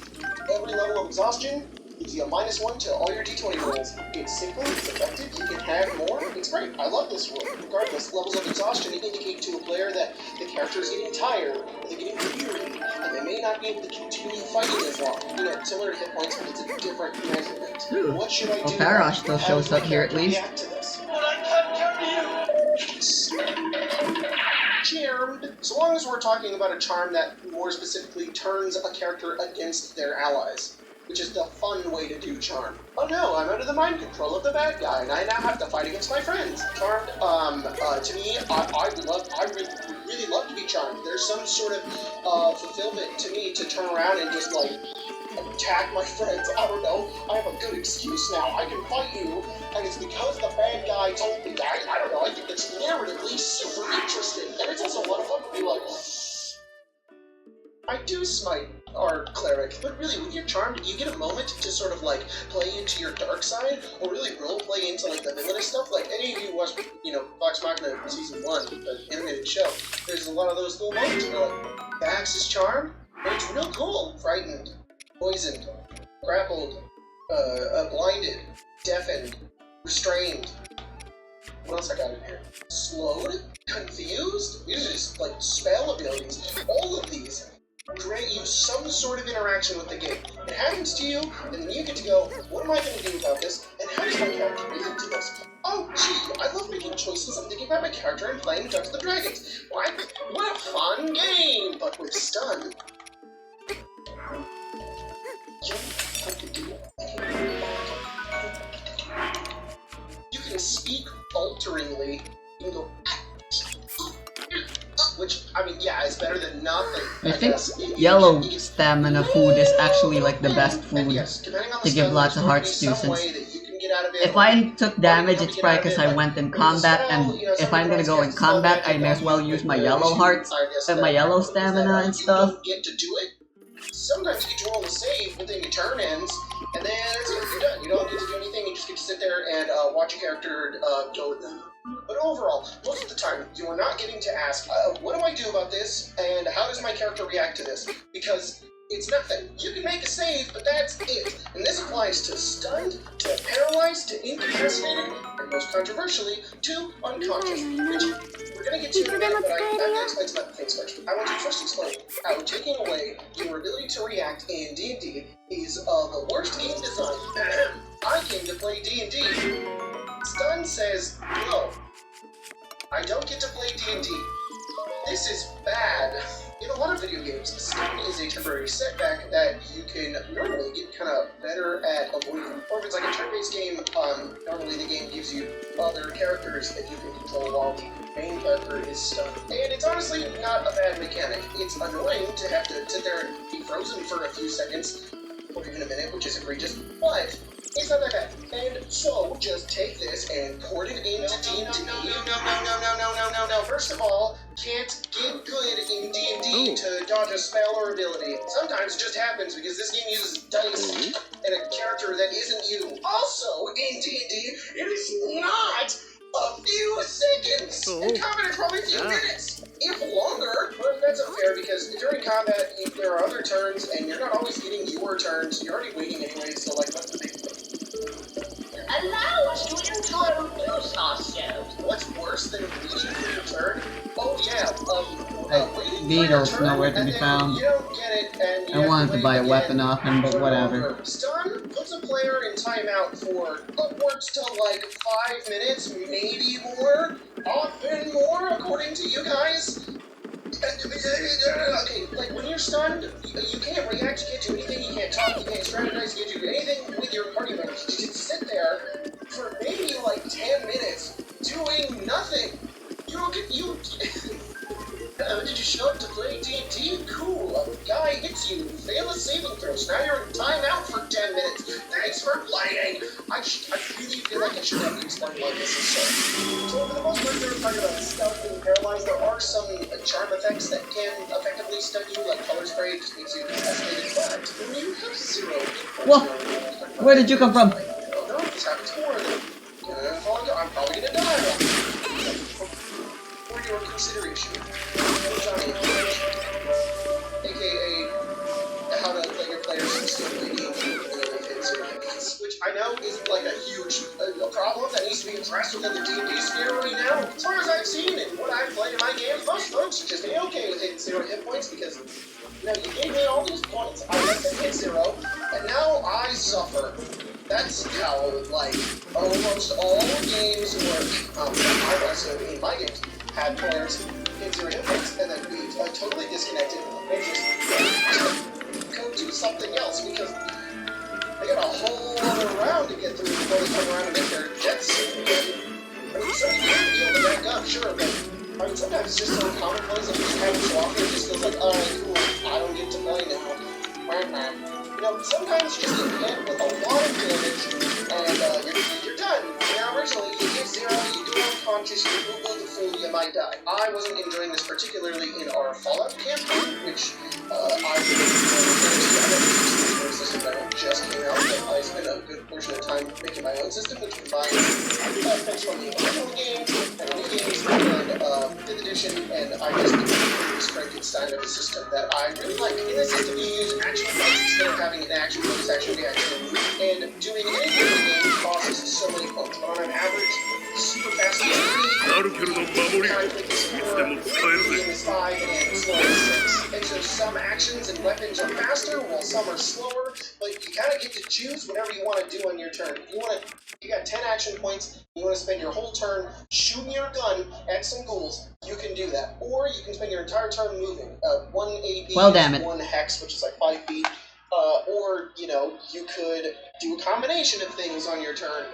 every level of exhaustion gives you a -1 to all your d20 rolls. It's simple, it's effective, you can have more, it's great. I love this rule. Regardless, levels of exhaustion indicate to a player that the character is getting tired, or they're getting weary, and they may not be able to continue fighting as long. You know, similar to hit points, but it's a different measurement. Ooh. What should I do? Well, Parash still How shows does my up here at character least. react to this? But I can't carry you. Charmed. So long as we're talking about a charm that more specifically turns a character against their allies, which is the fun way to do charm. Oh no, I'm under the mind control of the bad guy, and I now have to fight against my friends. Charmed, to me, I really love to be charmed. There's some sort of fulfillment to me to turn around and just like attack my friends. I don't know. I have a good excuse now. I can fight you, and it's because the bad guy told me that. I don't know. I think it's narratively super interesting, and it's also a lot of fun to be like, I do smite our cleric, but really, when you're charmed, you get a moment to sort of like play into your dark side, or really role play into like the villainous stuff. Like any of you watched, Vox Machina season 1, the animated show. There's a lot of those little moments where like, Vax is charmed, but it's real cool. Frightened, poisoned, grappled, blinded, deafened, restrained. What else I got in here? Slowed, confused. These are just like spell abilities. All of these grant you some sort of interaction with the game. It happens to you, and then you get to go, what am I going to do about this, and how does my character react to this? Oh, gee, I love making choices. I'm thinking about my character and playing Dungeons & Dragons. What a fun game! But with stun, you can speak falteringly. You can go, which, I mean, yeah, is better than nothing. I think yellow stamina food is actually like the best food yes, to give lots of hearts to, since out of it. If I took damage, it's probably because I went in combat, and if I'm gonna go in combat, I may as well use my yellow hearts and my yellow stamina and stuff. You don't get to do it. Sometimes you get to roll a save, but then your turn ends, and then that's it, you're done. You don't get to do anything, you just get to sit there and watch a character go with them. But overall, most of the time, you are not getting to ask, what do I do about this, and how does my character react to this? Because it's nothing. You can make a save, but that's it. And this applies to stunned, to paralyzed, to incapacitated, and most controversially, to unconscious, which we're going to get to in a minute, but I'm going to explain some other things first. I want to first explain how taking away your ability to react in D&D is the worst game design. I came to play D&D. Stun says, no, I don't get to play D&D. This is bad. In a lot of video games, stun is a temporary setback that you can normally get kind of better at avoiding. Or if it's like a turn-based game, normally the game gives you other characters that you can control while the main character is stunned. And it's honestly not a bad mechanic. It's annoying to have to sit there and be frozen for a few seconds, or even a minute, which is egregious, but it's not that bad. And so, just take this and port it into D&D. No. First of all, can't get good in D&D to dodge a spell or ability. Sometimes it just happens because this game uses dice and a character that isn't you. Also, in D&D, it is not a few seconds. In combat, it's probably a few minutes, if longer. But that's unfair because during combat, there are other turns, and you're not always getting your turns. You're already waiting anyway, so like, what's the big deal? Allow us to introduce ourselves. What's worse than waiting for your turn? Oh yeah, waiting Beetle's for your turn, nowhere to and be then found. You don't get it, and you I have wanted to wait buy a again weapon off him, but for whatever. longer. Stun puts a player in timeout for upwards to like 5 minutes, maybe more, often more, according to you guys. Okay, like when you're stunned, you can't react, you can't do anything, you can't talk, you can't strategize, you can't do anything with your party members. You just sit there for maybe like 10 minutes doing nothing. Did you show up to play D&D? Cool. A guy hits you, fail a saving throw, so now you're in timeout for 10 minutes. Thanks for playing. I really feel like I should have explained why this is so for the most part, we're talking about stealth and paralyzed. There are some charm effects that can effectively stun you, like color spray, just makes you incapacitated. But when you have zero, Whoa! Where did you come from? No, this happens more than I'm probably gonna die. For your consideration, Johnny, aka how to play your players and still play D&D, which I know is like a huge problem that needs to be addressed within the D&D sphere right now. As far as I've seen and what I've played in my games, most folks are just okay with hitting 0 hit points because you gave me all these points, I let them hit 0, and now I suffer. That's how, like, almost all games work. I also, in my games, had players hit 0 hit points and then be totally disconnected and just go do something else because they got a whole other round to get through before they come around and make their jets. I mean, some you can be able to back up, sure, but I mean, sometimes it's just so commonplace that just having to walk in just feels like, alright, cool, I don't get to play now. Sometimes you just get hit with a lot of damage, and you're done. Now, originally, you get 0, you go unconscious, you Google the fool, you might die. I wasn't enjoying this particularly in our Fallout campaign, which I system that just came out, but I spent a good portion of time making my own system, which combines effects from the original game, and new games, and 5th edition, and I just this Frankenstein of a system that I really like. In this system, you use action points instead of having an action bonus action reaction, and doing anything in the game costs so many points, but on an average, super fast game is 5 and slow is 6. And so some actions and weapons are faster, while some are slower, but you kind of get to choose whatever you want to do on your turn. If you got 10 action points, you want to spend your whole turn shooting your gun at some ghouls, you can do that. Or you can spend your entire turn moving. 1 AP Well, damn is it. 1 hex, which is like 5 feet. Or, you could do a combination of things on your turn.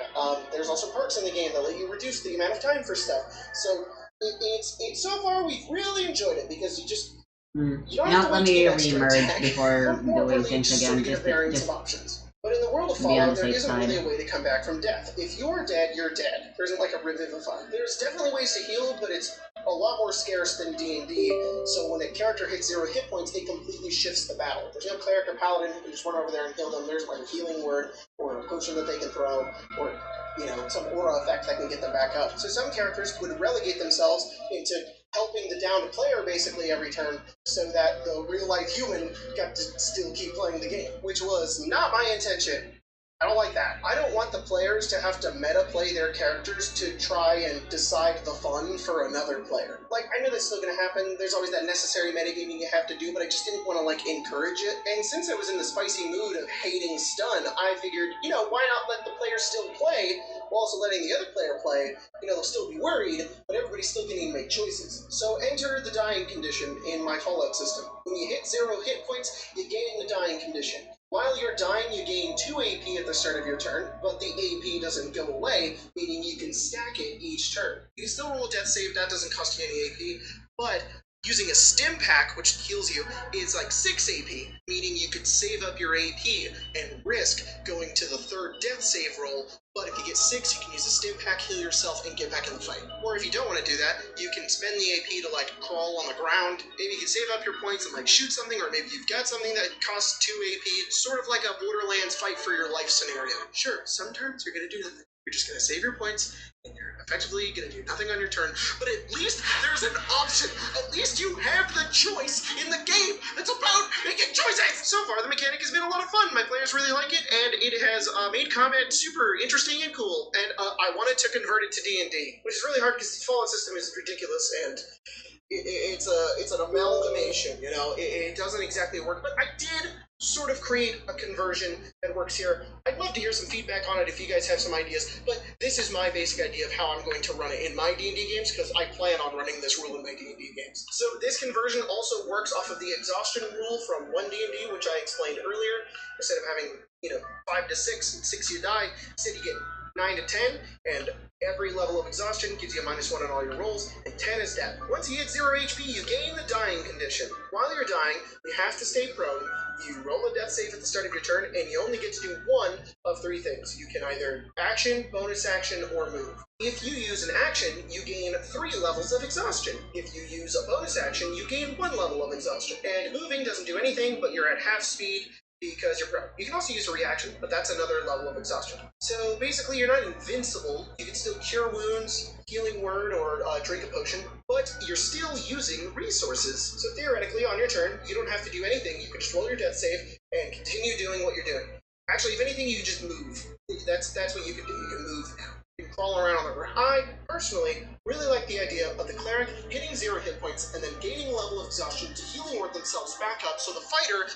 There's also perks in the game that let you reduce the amount of time for stuff. So, it's so far we've really enjoyed it because you just you don't have Now to let wait to me get extra remerge attack. before More doing importantly, things just again. so you get a variance Just of options. But in the world of Be on Fallout, the there safe isn't side. really a way to come back from death. If you're dead, you're dead. There isn't like a revivify. There's definitely ways to heal, but it's a lot more scarce than D&D, so when a character hits 0 hit points, it completely shifts the battle. There's no cleric or paladin who can just run over there and heal them. There's like a healing word, or a potion that they can throw, or, you know, some aura effect that can get them back up. So some characters would relegate themselves into helping the downed player basically every turn, so that the real-life human got to still keep playing the game, which was not my intention. I don't like that. I don't want the players to have to meta-play their characters to try and decide the fun for another player. Like, I know that's still gonna happen, there's always that necessary metagaming you have to do, but I just didn't want to, like, encourage it. And since I was in the spicy mood of hating stun, I figured, you know, why not let the players still play, while also letting the other player play? You know, they'll still be worried, but everybody's still getting to make choices. So enter the dying condition in my Fallout system. When you hit 0 hit points, you gain the dying condition. While you're dying, you gain 2 AP at the start of your turn, but the AP doesn't go away, meaning you can stack it each turn. You can still roll a death save, that doesn't cost you any AP, but using a stim pack, which heals you, is like 6 AP, meaning you could save up your AP and risk going to the 3rd death save roll, but if you get 6, you can use a stim pack, heal yourself, and get back in the fight. Or if you don't want to do that, you can spend the AP to, like, crawl on the ground. Maybe you can save up your points and, like, shoot something, or maybe you've got something that costs 2 AP. Sort of like a Borderlands fight for your life scenario. Sure, sometimes you're going to do nothing. You're just going to save your points, and you're effectively going to do nothing on your turn. But at least there's an option. At least you have the choice in the game. It's about making choices. So far, the mechanic has been a lot of fun. My players really like it, and it has made combat super interesting and cool. And I wanted to convert it to D&D, which is really hard because the Fallout system is ridiculous, and it's an amalgamation, you know? It doesn't exactly work, but I did sort of create a conversion that works here. I'd love to hear some feedback on it if you guys have some ideas, but this is my basic idea of how I'm going to run it in my D&D games, because I plan on running this rule in my D&D games. So this conversion also works off of the exhaustion rule from 1D&D, which I explained earlier. Instead of having, you know, 5 to 6, and 6 you die, instead you get 9 to 10, and every level of exhaustion gives you a -1 on all your rolls, and 10 is death. Once you hit 0 HP, you gain the dying condition. While you're dying, you have to stay prone, you roll a death save at the start of your turn, and you only get to do 1 of 3 things. You can either action, bonus action, or move. If you use an action, you gain 3 levels of exhaustion. If you use a bonus action, you gain 1 level of exhaustion. And moving doesn't do anything, but you're at half speed, because you're prone. You can also use a reaction, but that's another level of exhaustion. So basically, you're not invincible. You can still cure wounds, healing word, or drink a potion, but you're still using resources. So theoretically, on your turn, you don't have to do anything. You can just roll your death save and continue doing what you're doing. Actually, if anything, you can just move. That's what you can do. You can move now. You can crawl around on the ground. I, personally, really like the idea of the cleric hitting 0 hit points and then gaining a level of exhaustion to healing word themselves back up, so the fighter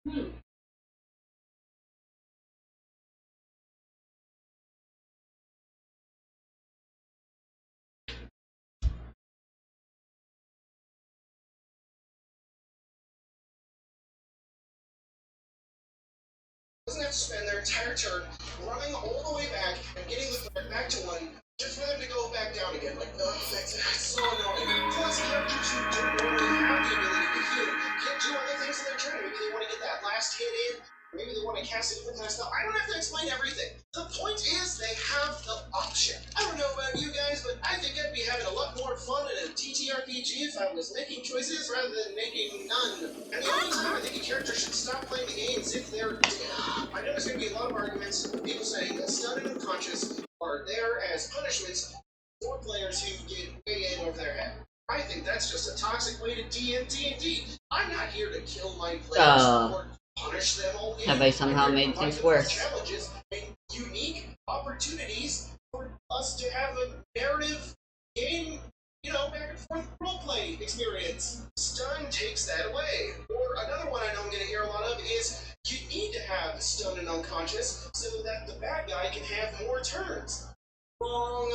Doesn't have to spend their entire turn running all the way back and getting the threat back to one just for them to go back down again. Like, that's so annoying. Plus, characters who don't normally have the ability to heal can't do other things in their turn. Maybe they want to get that last hit in. Maybe they want to cast a different kind of spell. I don't have to explain everything. The point is they have the option. I don't know about you guys, but I think I'd be having a lot more fun in a TTRPG if I was making choices rather than making none. And the only time I think a character should stop playing the game is if they're dead. I know there's going to be a lot of arguments, people saying that stunned and unconscious are there as punishments for players who get way in over their head. I think that's just a toxic way to DM D&D. I'm not here to kill my players or punish them all game. Have I somehow made things worse? Challenges and unique opportunities for us to have a narrative game, back and forth roleplay experience. Stun takes that away. Or another one I know I'm going to hear a lot of is you need to have stun and unconscious so that the bad guy can have more turns. Wrong.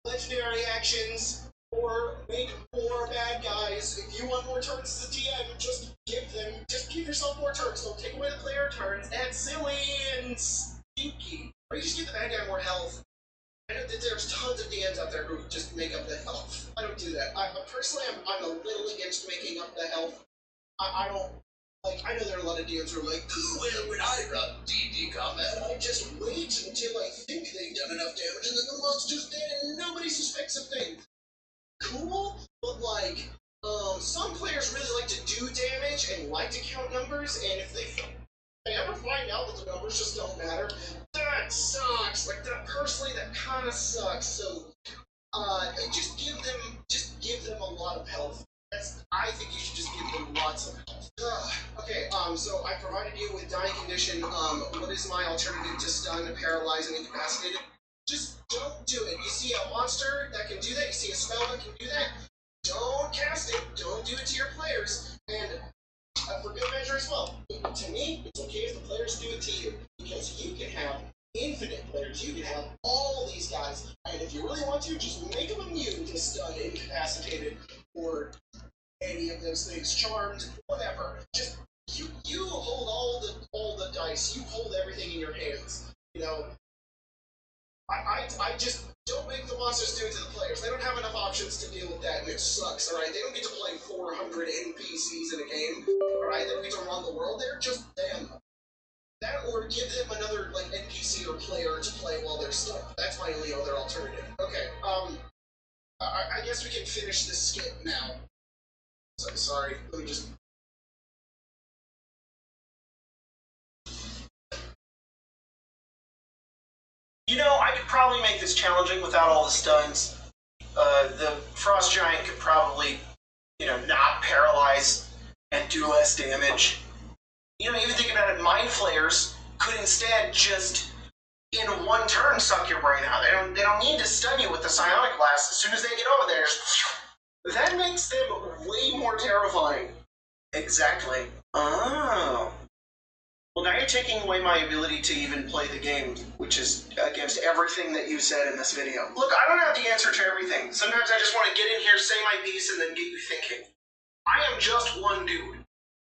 Legendary actions. Or make more bad guys. If you want more turns as a DM, just give yourself more turns. Don't take away the player turns. That's silly and stinky. Or you just give the bad guy more health. I know that there's tons of DMs out there who just make up the health. I don't do that. Personally, I'm a little against making up the health. I don't. I know there are a lot of DMs who are like, well, when I run D&D combat, I just wait until I think they've done enough damage and then the monster's dead and nobody suspects a thing. Cool, but some players really like to do damage and like to count numbers, and if they ever find out that the numbers just don't matter, that sucks. Personally, that kind of sucks. So, just give them a lot of health. I think you should just give them lots of health. Okay, so I provided you with dying condition. What is my alternative to stun, paralyze, and incapacitated? Just don't do it. You see a monster that can do that, you see a spell that can do that, don't cast it, don't do it to your players, and for good measure as well. To me, it's okay if the players do it to you, because you can have infinite players, you can have all these guys, and if you really want to, just make them immune to stun, incapacitated, or any of those things, charmed, whatever. Just, you hold all the dice, you hold everything in your hands, I just don't make the monsters do it to the players. They don't have enough options to deal with that, and it sucks, alright? They don't get to play 400 NPCs in a game, alright? They don't get to run the world, they're just them. That, or give them another, NPC or player to play while they're stuck. That's my only other alternative. Okay, I guess we can finish this skit now. So, sorry, let me just... I could probably make this challenging without all the stuns. The Frost Giant could probably, not paralyze and do less damage. Even think about it, Mind Flayers could instead just, in one turn, suck your brain out. They don't need to stun you with the Psionic Blast. As soon as they get over there, that makes them way more terrifying. Exactly. Oh. Well, now you're taking away my ability to even play the game, which is against everything that you said in this video. Look, I don't have the answer to everything. Sometimes I just want to get in here, say my piece, and then get you thinking. I am just one dude.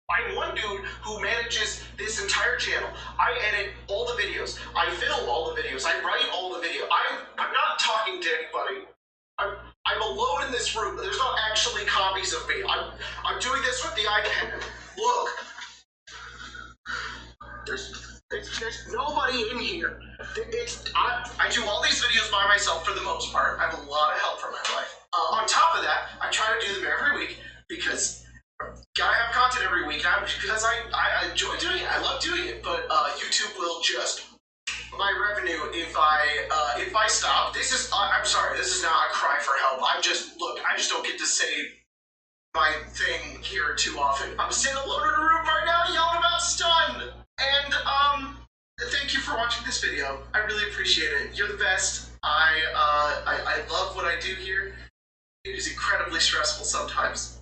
I'm one dude who manages this entire channel. I edit all the videos. I film all the videos. I write all the videos. I'm not talking to anybody. I'm alone in this room. There's not actually copies of me. I'm doing this with the iPad. Look. There's nobody in here. I do all these videos by myself for the most part. I have a lot of help from my wife. On top of that, I try to do them every week because gotta have content every week. Because I enjoy doing it. I love doing it. But YouTube will just my revenue if I stop. I'm sorry. This is not a cry for help. I just don't get to say my thing here too often. I'm sitting alone in a room right now yelling about stun. And, thank you for watching this video. I really appreciate it. You're the best. I love what I do here. It is incredibly stressful sometimes.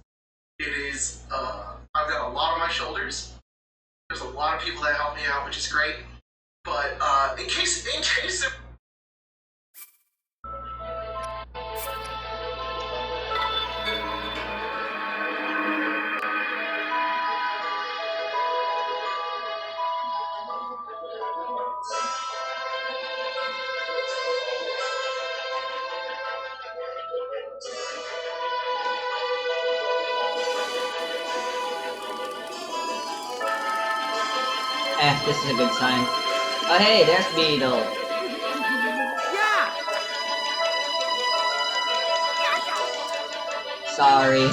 It is, I've got a lot on my shoulders. There's a lot of people that help me out, which is great. But in case it This is a good sign. Oh hey, there's Beetle. Sorry.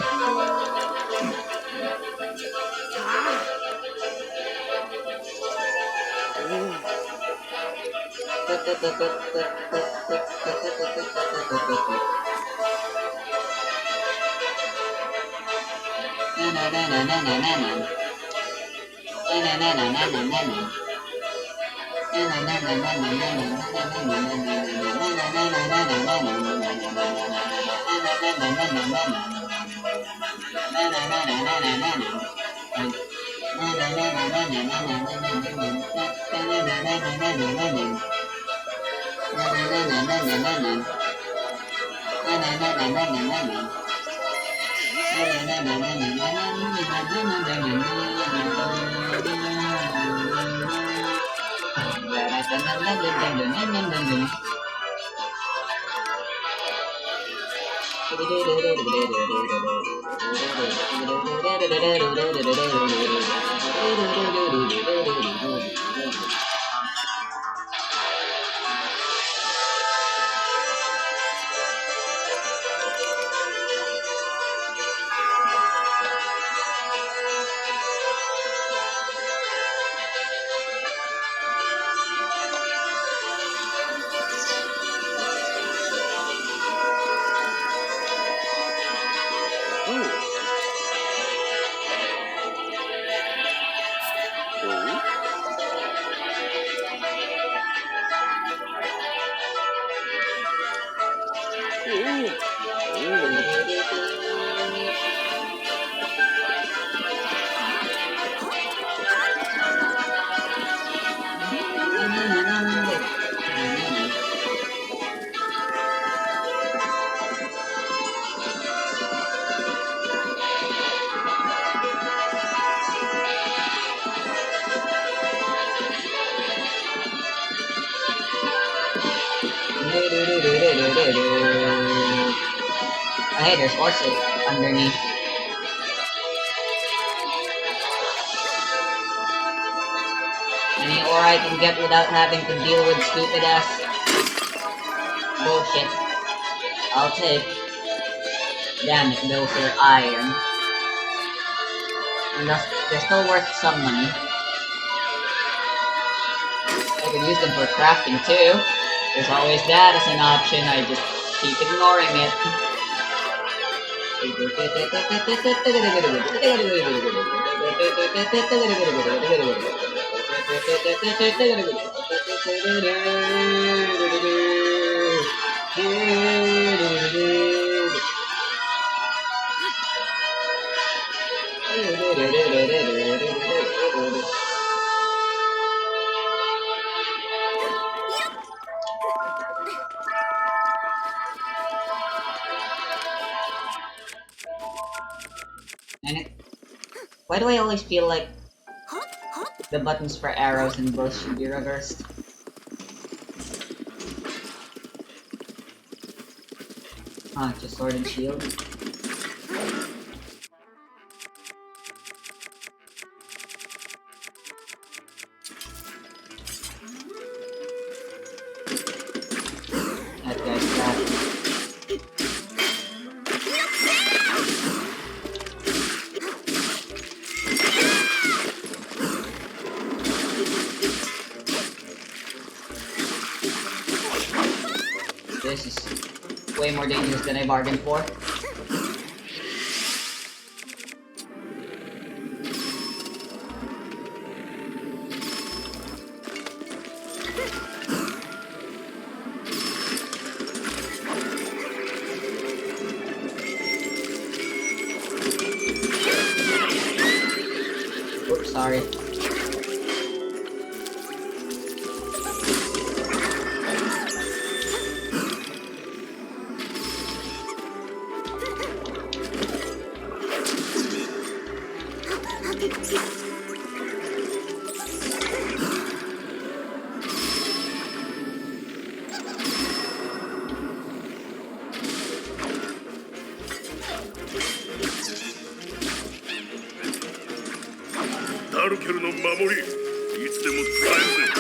Hey, there's horses underneath. Any ore I can get without having to deal with stupid ass bullshit, I'll take. Damn it, those are iron. And they're still worth some money. I can use them for crafting too. There's always that as an option, I just keep ignoring it. Why do I always feel like the buttons for arrows and bows should be reversed? Ah, just sword and shield. That guy's crafty. This is way more dangerous than I bargained for. Oops, sorry. ダルケルの守り、いつでも使えるぜ。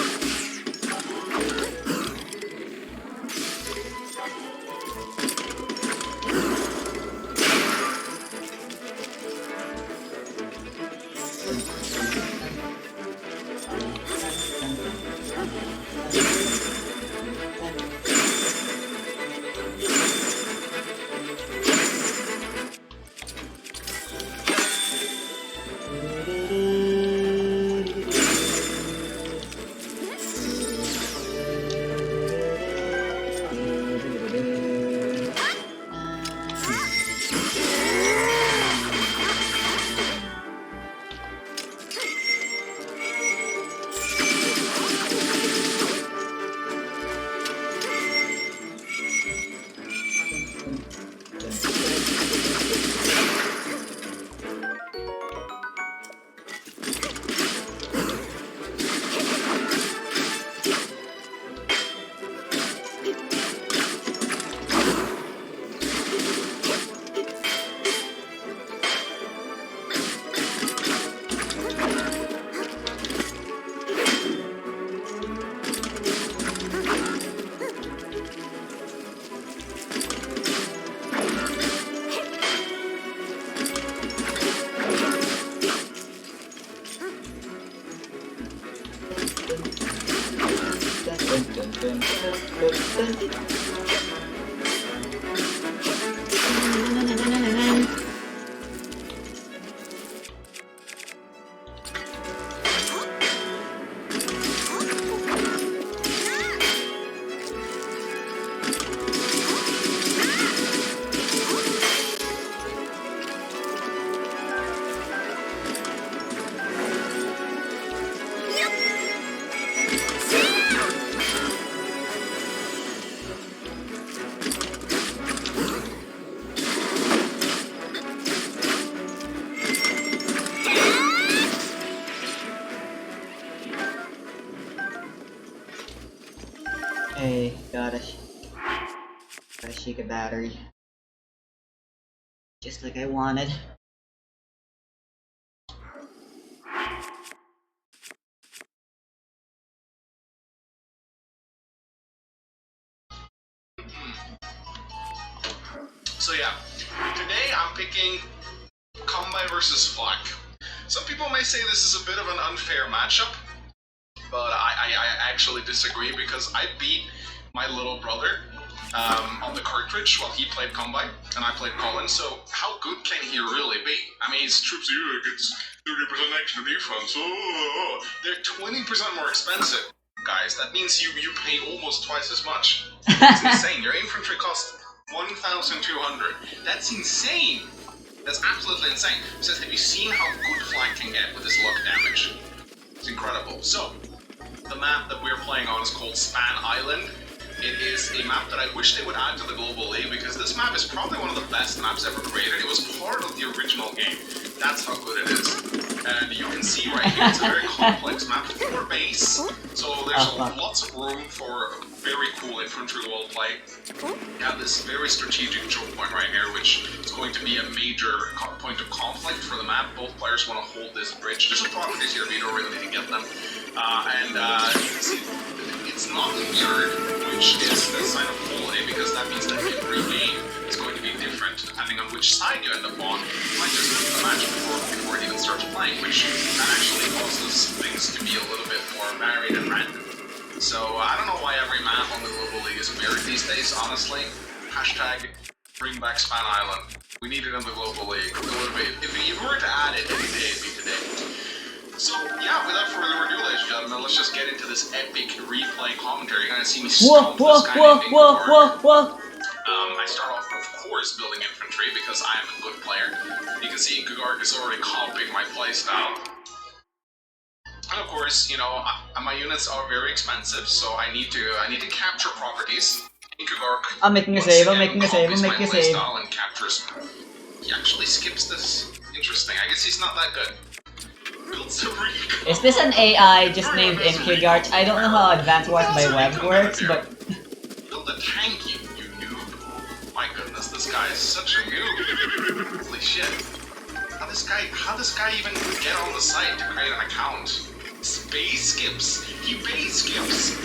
Hey, got a Sheikah battery. Just like I wanted. So yeah, today I'm picking Combine versus Flak. Some people may say this is a bit of an unfair matchup, but I actually disagree because I beat my little brother on the cartridge while he played Combine and I played Colin, so how good can he really be? I mean, his troops gets 30% extra defense, they're 20% more expensive, guys. That means you pay almost twice as much. It's insane. Your infantry costs 1,200. That's insane. That's absolutely insane. Because have you seen how good Flak can get with his luck damage? It's incredible. So, the map that we're playing on is called Span Island. It is a map that I wish they would add to the Global League because this map is probably one of the best maps ever created. It was part of the original game. That's how good it is. And you can see right here, it's a very complex map for base. So there's lots of room for very cool infantry wall play. You have this very strategic choke point right here, which is going to be a major point of conflict for the map. Both players want to hold this bridge. There's some properties here, but you don't really need to get them. You can see it's not mirrored, which is a sign of quality, because that means that every game is going to be different depending on which side you end up on. You might just lose the match before it even starts playing, which that actually causes things to be a little bit more varied and random. So I don't know why every map on the Global League is mirrored these days, honestly. Hashtag bring back Span Island. We need it in the Global League. If you were to add it, any day, it'd be today. So yeah, without further ado, ladies and gentlemen, let's just get into this epic replay commentary. You're gonna see me stomp this guy named Inkugar. I start off, of course, building infantry because I am a good player. You can see Inkugar is already copying my playstyle. And of course, you know, my units are very expensive, so I need to capture properties. Inkugar I'm making a save, I'm making a save, I'm making a save. And captures. He actually skips this. Interesting. I guess he's not that good. builds a recon. Is this an AI just named Inkigarch? I don't know how Advanced Wars by Web works, but... Build a tank, you noob. My goodness, this guy is such a noob. Holy shit. How this guy even get on the site to create an account? Base skips. He base skips.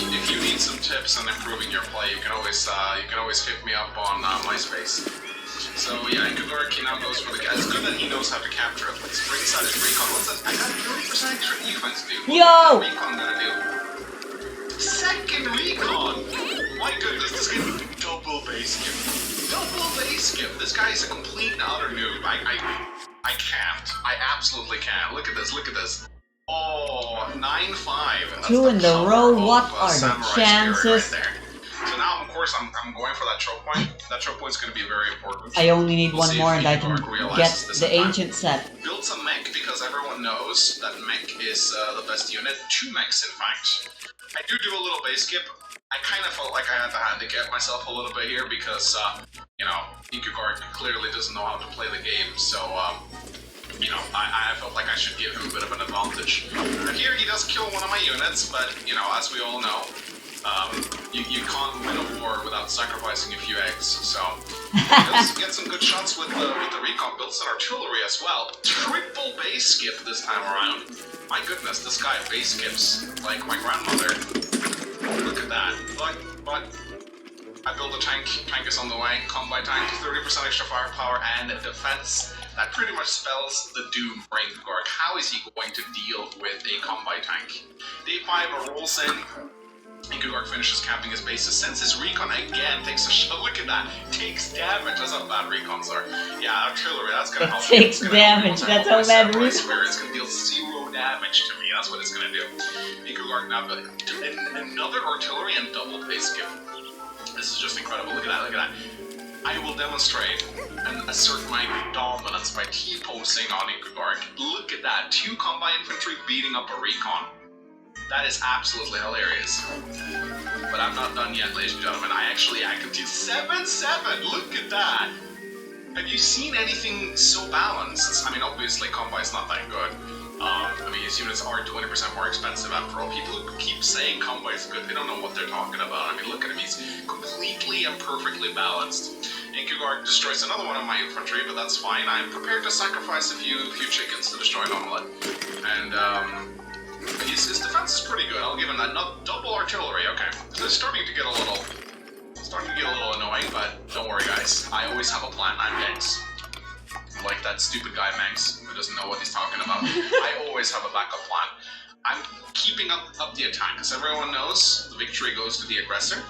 If you need some tips on improving your play, you can always hit me up on MySpace. So yeah, Inkigarch now goes for the guy. It's good that he knows how to capture it. Let's bring inside his recon. What's that? I got 30% extra defense, dude. Yo! What's recon gonna do? Second recon! My goodness, this guy double base skip. Double base skip. This guy is a complete and utter noob. I can't. I absolutely can't. Look at this. Look at this. Oh, 9-5. Two in the row. What are the chances? Right there. So now, of course, I'm going for that choke point. That choke point is going to be very important. I only need We'll one see more if and I can Inkigarch get realizes this the in time. ancient set. Build some mech because everyone knows that mech is the best unit. 2 mechs, in fact. I do a little base skip. I kind of felt like I had to handicap myself a little bit here because, you know, Inkigarch clearly doesn't know how to play the game, so, you know, I felt like I should give him a bit of an advantage. Here he does kill one of my units, but, you know, as we all know, you can't win a war without sacrificing a few eggs, so let's get some good shots with the recon. Builds an artillery as well. Triple base skip this time around. My goodness, this guy base skips like my grandmother. Look at that. But I built a tank. Tank is on the way. Combi tank, 30% extra firepower and defense. That pretty much spells the doom for Inkigarch. How is he going to deal with a combi tank? Day 5 rolls in. Inkigarch finishes capping his bases, sends his recon again, takes a shot. Look at that, takes damage. That's how bad recons are. Yeah, artillery, that's gonna help. Takes damage, that's how bad recon. It's gonna deal 0 damage to me. That's what it's gonna do. Inkigarch now another artillery and double base skip. This is just incredible. Look at that. Look at that. I will demonstrate and assert my dominance by T-posing on Inkigarch. Look at that, 2 combi infantry beating up a recon. That is absolutely hilarious. But I'm not done yet, ladies and gentlemen. I can do 7-7. Look at that. Have you seen anything so balanced? I mean, obviously, combi is not that good. I mean, his units are 20% more expensive after all. People who keep saying combi is good, they don't know what they're talking about. I mean, look at him. He's completely and perfectly balanced. Inkigarch destroys another one of my infantry, but that's fine. I'm prepared to sacrifice a few chickens to destroy an omelet. And, his defense is pretty good. I'll give him that. Double artillery. Okay, it's starting to get a little annoying, but don't worry, guys. I always have a plan. I'm Manx. Like that stupid guy Manx who doesn't know what he's talking about. I always have a backup plan. I'm keeping up the attack because everyone knows the victory goes to the aggressor.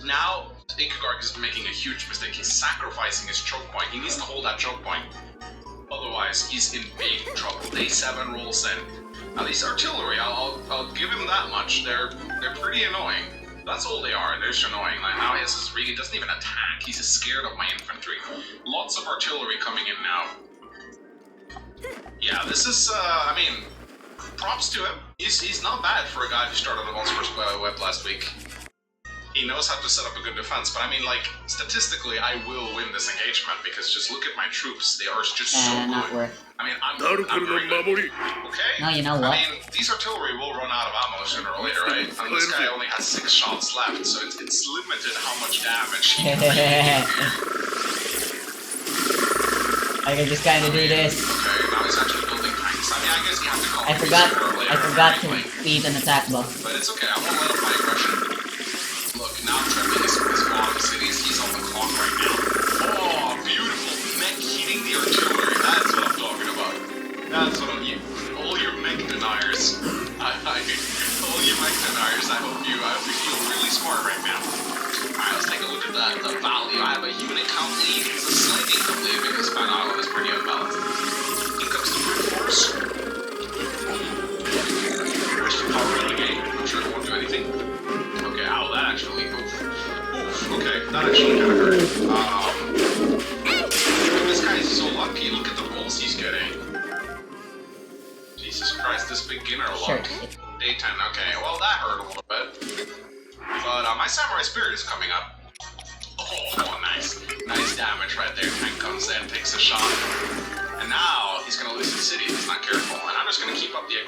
Now Inkigarch is making a huge mistake. He's sacrificing his choke point. He needs to hold that choke point. Otherwise, he's in big trouble. Day 7 rolls in. Now these artillery, I'll give him that much. They're pretty annoying. That's all they are. They're just annoying. Like now he doesn't even attack. He's just scared of my infantry. Lots of artillery coming in now. Yeah, this is. I mean, props to him. He's not bad for a guy who started on Monsters Web last week. He knows how to set up a good defense, but I mean, like, statistically, I will win this engagement because just look at my troops. They are just so good. Not worth. I mean, I'm very good. Okay? No, you know what? I mean, these artillery will run out of ammo sooner or later, right? And this guy only has 6 shots left, so it's limited how much damage he can do. I can just kind of do this. Okay, now he's actually building tanks. I mean, I guess you have to call I forgot to feed an attack buff. But it's okay, I won't let him my aggression. Look, now tripping his bottom cities, he's on the clock right now. Oh, beautiful mech hitting the artillery. That's what I'm talking about. That's what all your mech deniers. All you mech deniers, I hope you feel really smart right now. Alright, let's take a look at that. The value. I have a unit count lead. It's a slight income lead because Fan Island is pretty unbalanced. In comes the brute force. Wish to power renegade. I'm sure it won't do anything. Okay, ow, that actually, oof, okay, that actually kinda hurt. This guy is so lucky, look at the rolls he's getting. Jesus Christ, this beginner luck. Sure. Day 10, okay, well that hurt a little bit. But, my Samurai Spirit is coming up. Oh, nice. Nice damage right there. Tank comes in, takes a shot. And now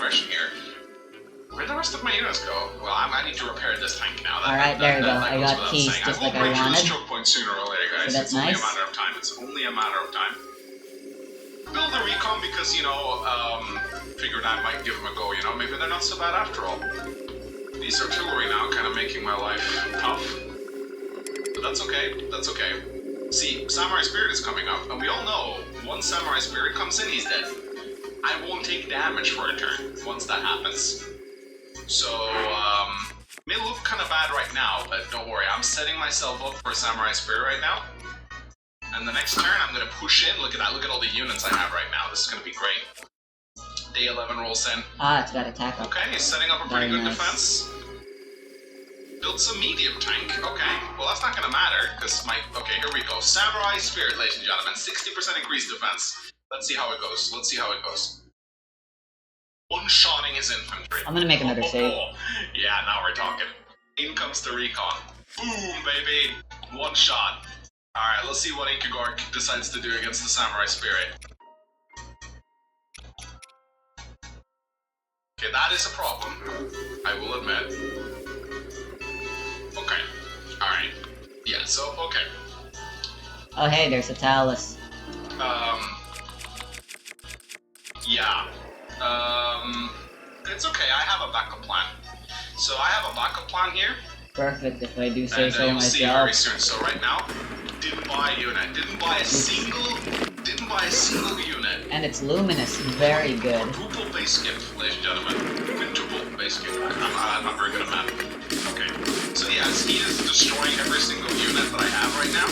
question here. Where'd the rest of my units go? Well, I need to repair this tank now. Alright, there we go. I got goes without keys saying. just like will I break through wanted. this choke point sooner or later, guys. So that's it's only nice. a matter of time. It's only a matter of time. Build a recon because, you know, figured I might give them a go, you know? Maybe they're not so bad after all. These artillery now kind of making my life tough. But that's okay. That's okay. See, Samurai Spirit is coming up, and we all know once Samurai Spirit comes in, he's dead. I won't take damage for a turn once that happens. So, may look kind of bad right now, but don't worry, I'm setting myself up for a Samurai Spirit right now. And the next turn, I'm gonna push in. Look at that, look at all the units I have right now. This is gonna be great. Day 11 rolls in. Ah, it's got attack up. Okay, he's setting up a pretty Very good nice. defense. Build some medium tank. Okay, well that's not gonna matter, because my... Okay, here we go. Samurai Spirit, ladies and gentlemen. 60% increased defense. Let's see how it goes. Let's see how it goes. One-shotting his infantry. I'm gonna make another save. Yeah, now we're talking. In comes the recon. Boom, baby! One shot. Alright, let's see what Inkigork decides to do against the Samurai Spirit. Okay, that is a problem. I will admit. Okay. Alright. Yeah, so, okay. Oh hey, there's a Talus. Yeah. It's okay, I have a backup plan. So I have a backup plan here, Perfect if I do say and so you'll see very myself. soon. So right now, didn't buy a unit, didn't buy a single unit. And it's luminous, very good. Quadruple base skip, ladies and gentlemen. Quintuple base skip. I'm not very good at math. Okay. So yes, he is destroying every single unit that I have right now.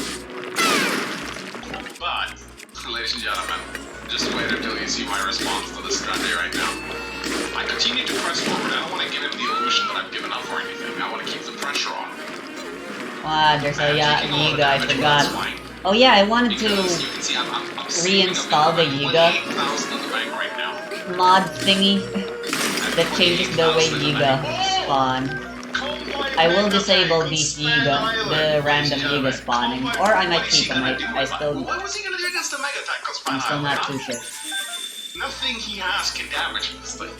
But, ladies and gentlemen, just wait until you see my response to this strategy right now. I continue to press forward. I don't want to give him the illusion that I've given up or anything. I want to keep the pressure on. Ah, there's a Taking a lot of Yiga, I damage, but that's forgot. fine. Oh yeah, I wanted to Because you can see I'm saving a reinstall the bit. Yiga 28,000 in the bank right now. mod thingy that changes the way 28,000 in the Yiga bank. spawn. I will disable these Yiga, the random Yiga spawning, or I might keep them. I still, What was he gonna do against the Mega Tank on Span I'm still not Island, too huh? sure. Nothing he has can damage this thing.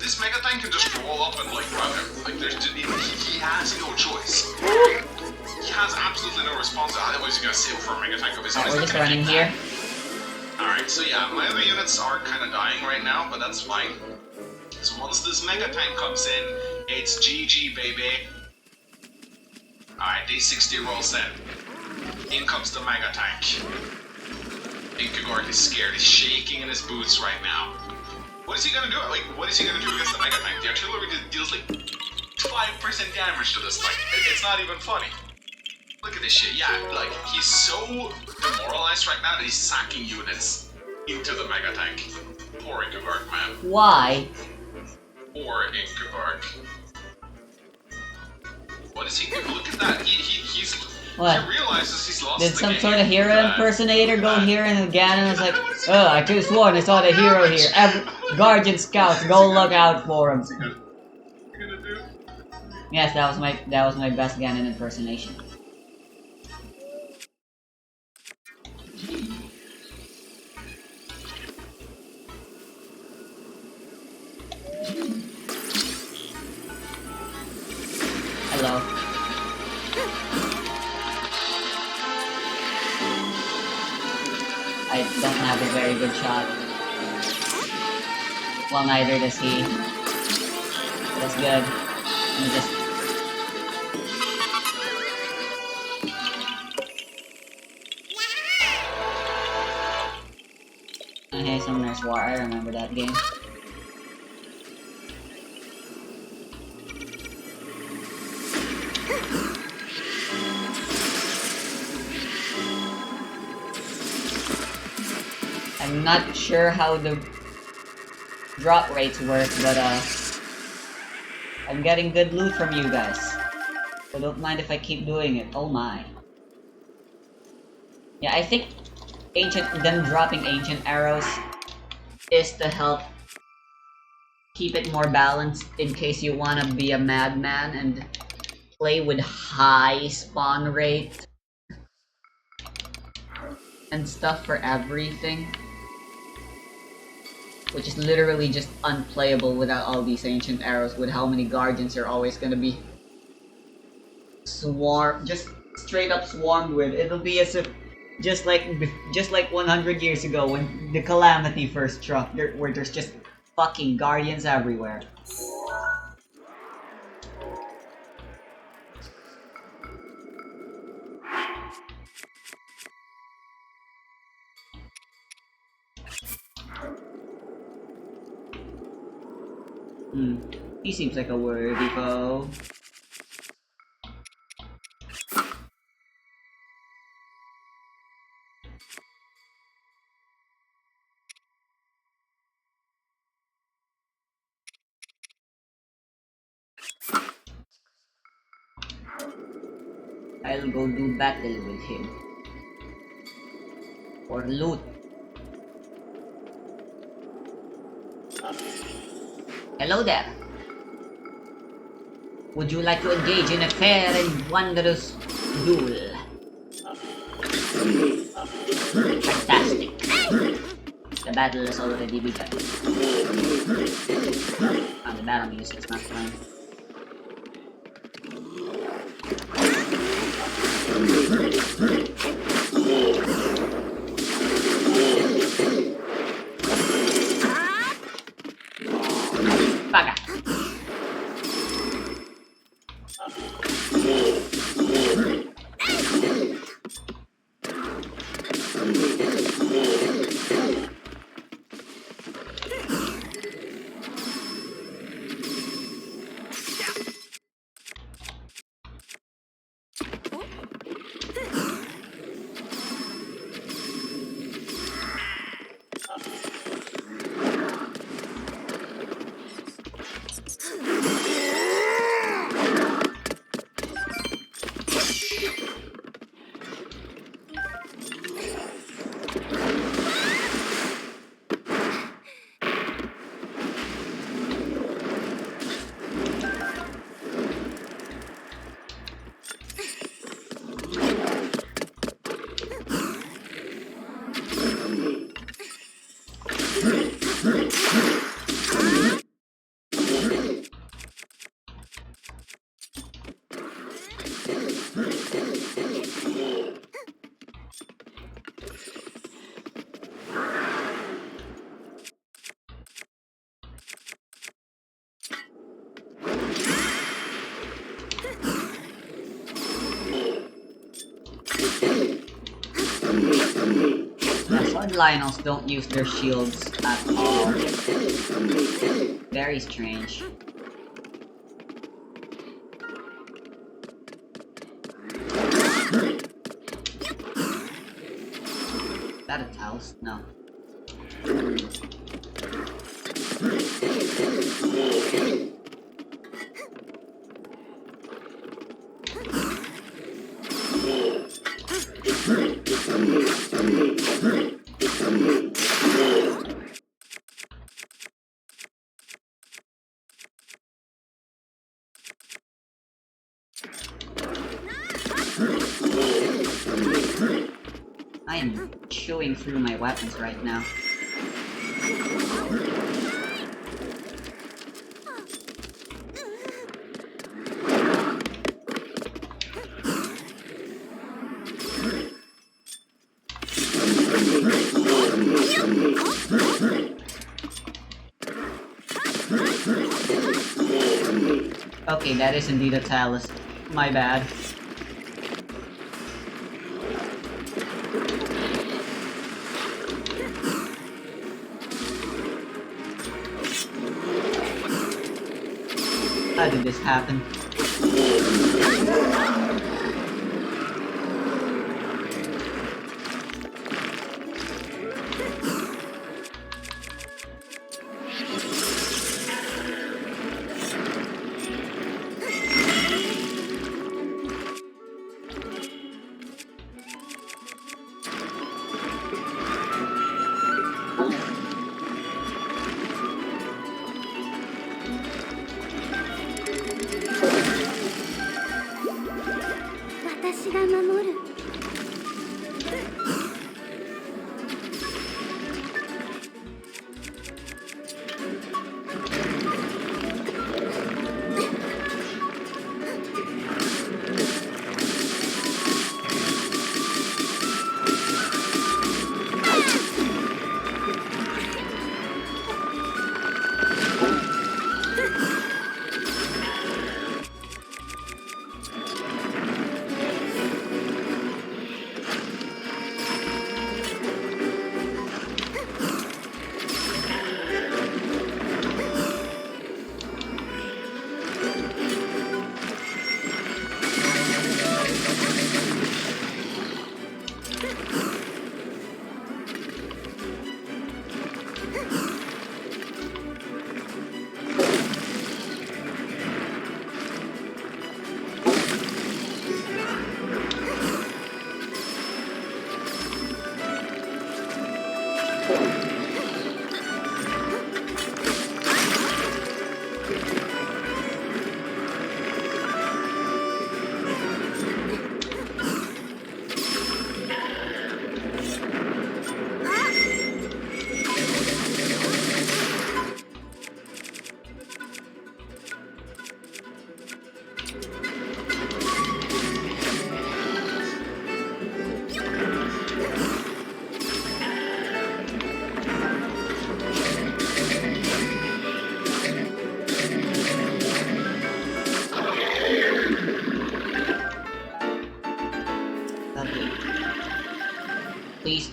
This Mega Tank can just roll up and like grab him. Like he has no choice. He has absolutely no response. Otherwise, he's gonna save for a Mega Tank of his own. Alright, we're He's just not gonna running keep here. that. Alright, so yeah, my other units are kind of dying right now, but that's fine. So once this Mega Tank comes in, it's GG, baby. Alright, day 60 rolls in. In comes the Mega Tank. Inkigork is scared. He's shaking in his boots right now. What is he gonna do? Like, what is he gonna do against the Mega Tank? The artillery deals like 5% damage to this thing. It's not even funny. Look at this shit. Yeah, like, he's so demoralized right now that he's sacking units into the Mega Tank. Poor Inkigork, man. Why? Poor Inkigork. What is he? Look at that. What? He realizes he's lost Did the some game. sort of hero Look at that. impersonator Look go at that. here and again and was like, oh, I could've sworn I saw the hero here. Guardian Scouts, go look out for him. What's he gonna do? Yes, that was my best Ganon impersonation. Hello. I don't have a very good shot. Well, neither does he. That's good. Let me just... Hey, Summoner's War, I remember that game. I'm not sure how the drop rates work, but I'm getting good loot from you guys. So don't mind if I keep doing it. Oh my. Yeah, I think them dropping ancient arrows is to help keep it more balanced in case you want to be a madman and play with high spawn rate and stuff for everything. which is literally just unplayable without all these ancient arrows, with how many guardians you're always gonna be just straight up swarmed with. It'll be as if just like 100 years ago when the Calamity first struck, where there's just fucking guardians everywhere. He seems like a worthy foe. I'll go do battle with him. Or loot. Hello there. Would you like to engage in a fair and wondrous duel? Fantastic. The battle has already begun. The battle music is not playing. Baga. Sword Lionels don't use their shields at all. Very strange. Is that a Taos? No. I am chewing through my weapons right now. Okay, that is indeed a Talus. My bad. How did this happen?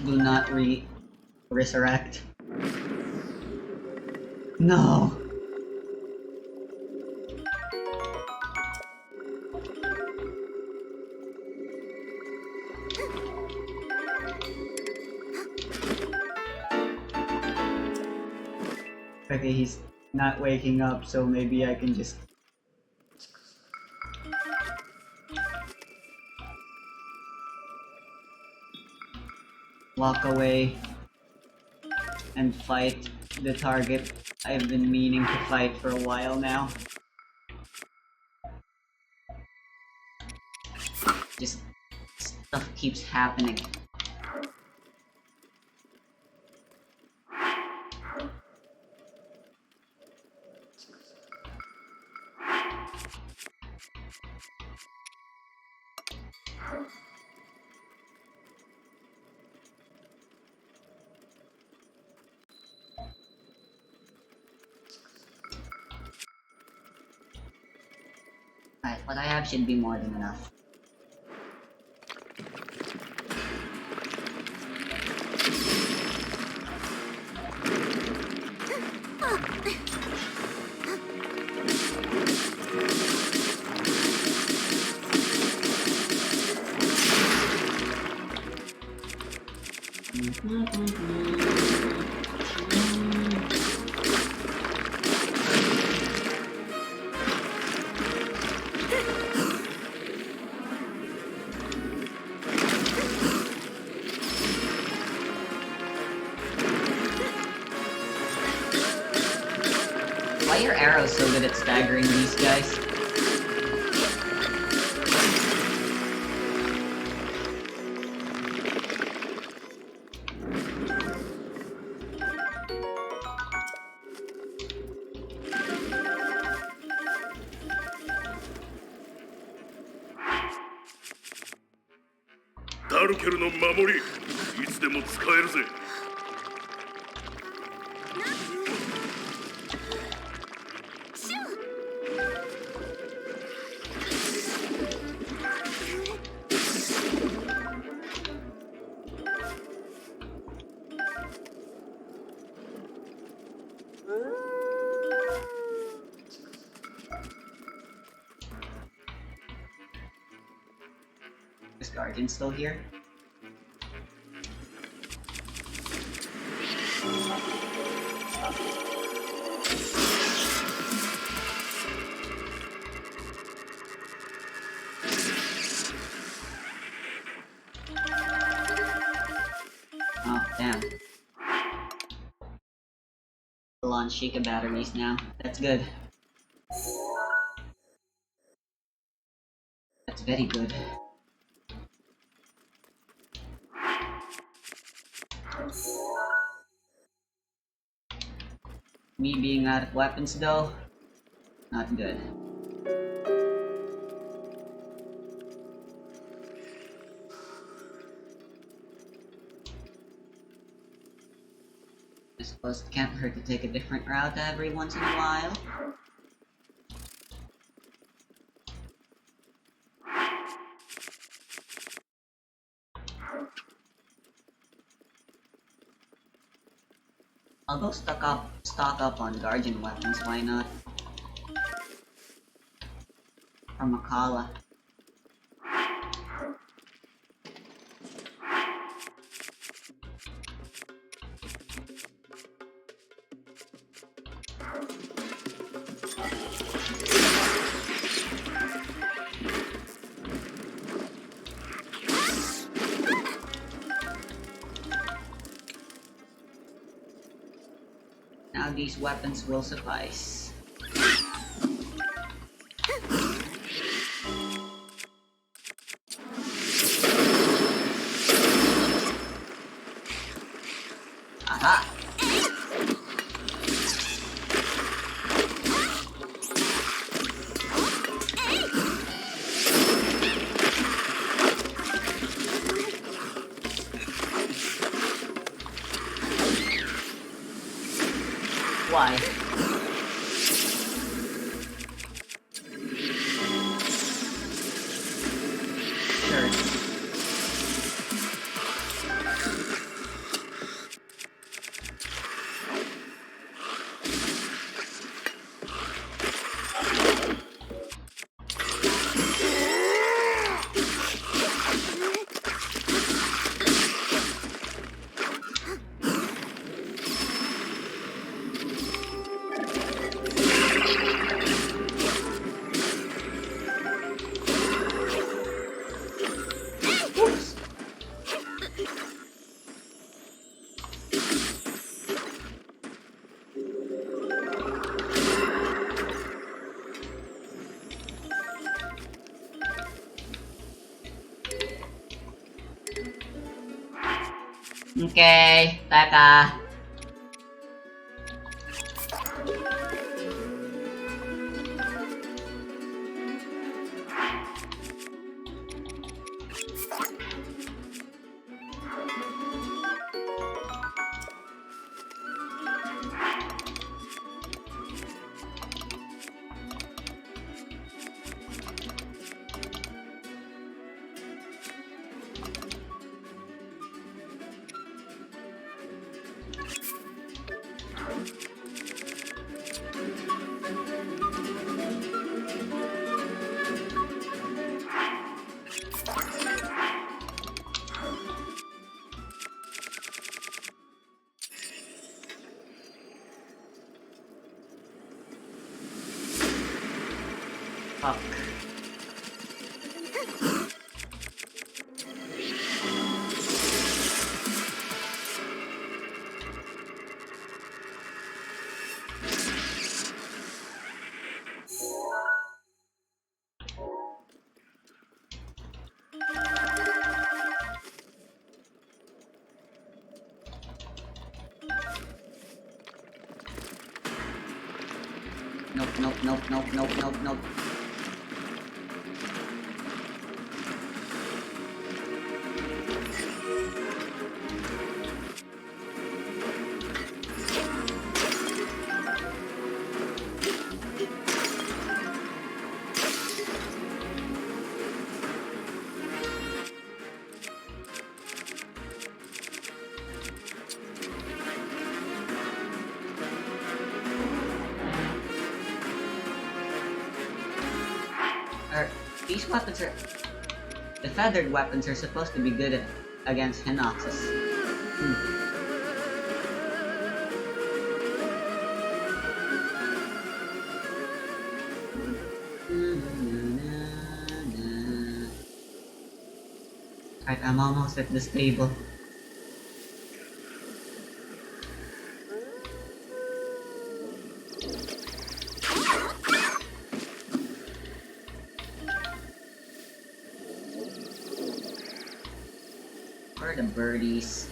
do not resurrect. No. Okay, he's not waking up, so maybe I can just... walk away and fight the target I've been meaning to fight for a while now. Just stuff keeps happening. Alright, what I have should be more than enough. Why are arrows so good at staggering these guys?ダルケルの守りいつでも使えるぜ。Is Guardian still here? Oh, damn. Full on Sheikah batteries now. That's good. That's very good. Me being out of weapons though, not good. I suppose it can't hurt to take a different route every once in a while. I'll go stock up on Guardian weapons, why not? From Akala. Now these weapons will suffice. Aha! Why? Sure. Okay, teka. Fuck. Nope. These weapons are... The feathered weapons are supposed to be good against Hinoxes. Alright, I'm almost at this table. Where are the birdies?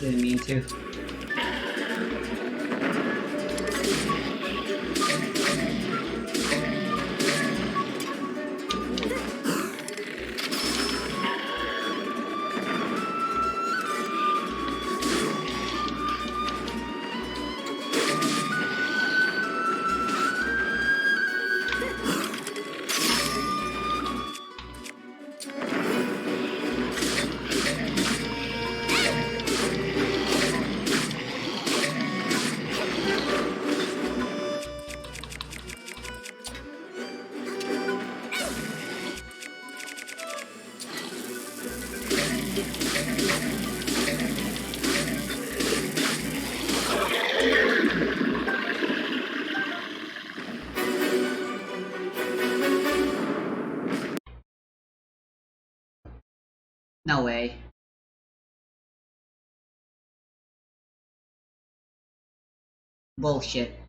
Didn't mean to. No way. Bullshit.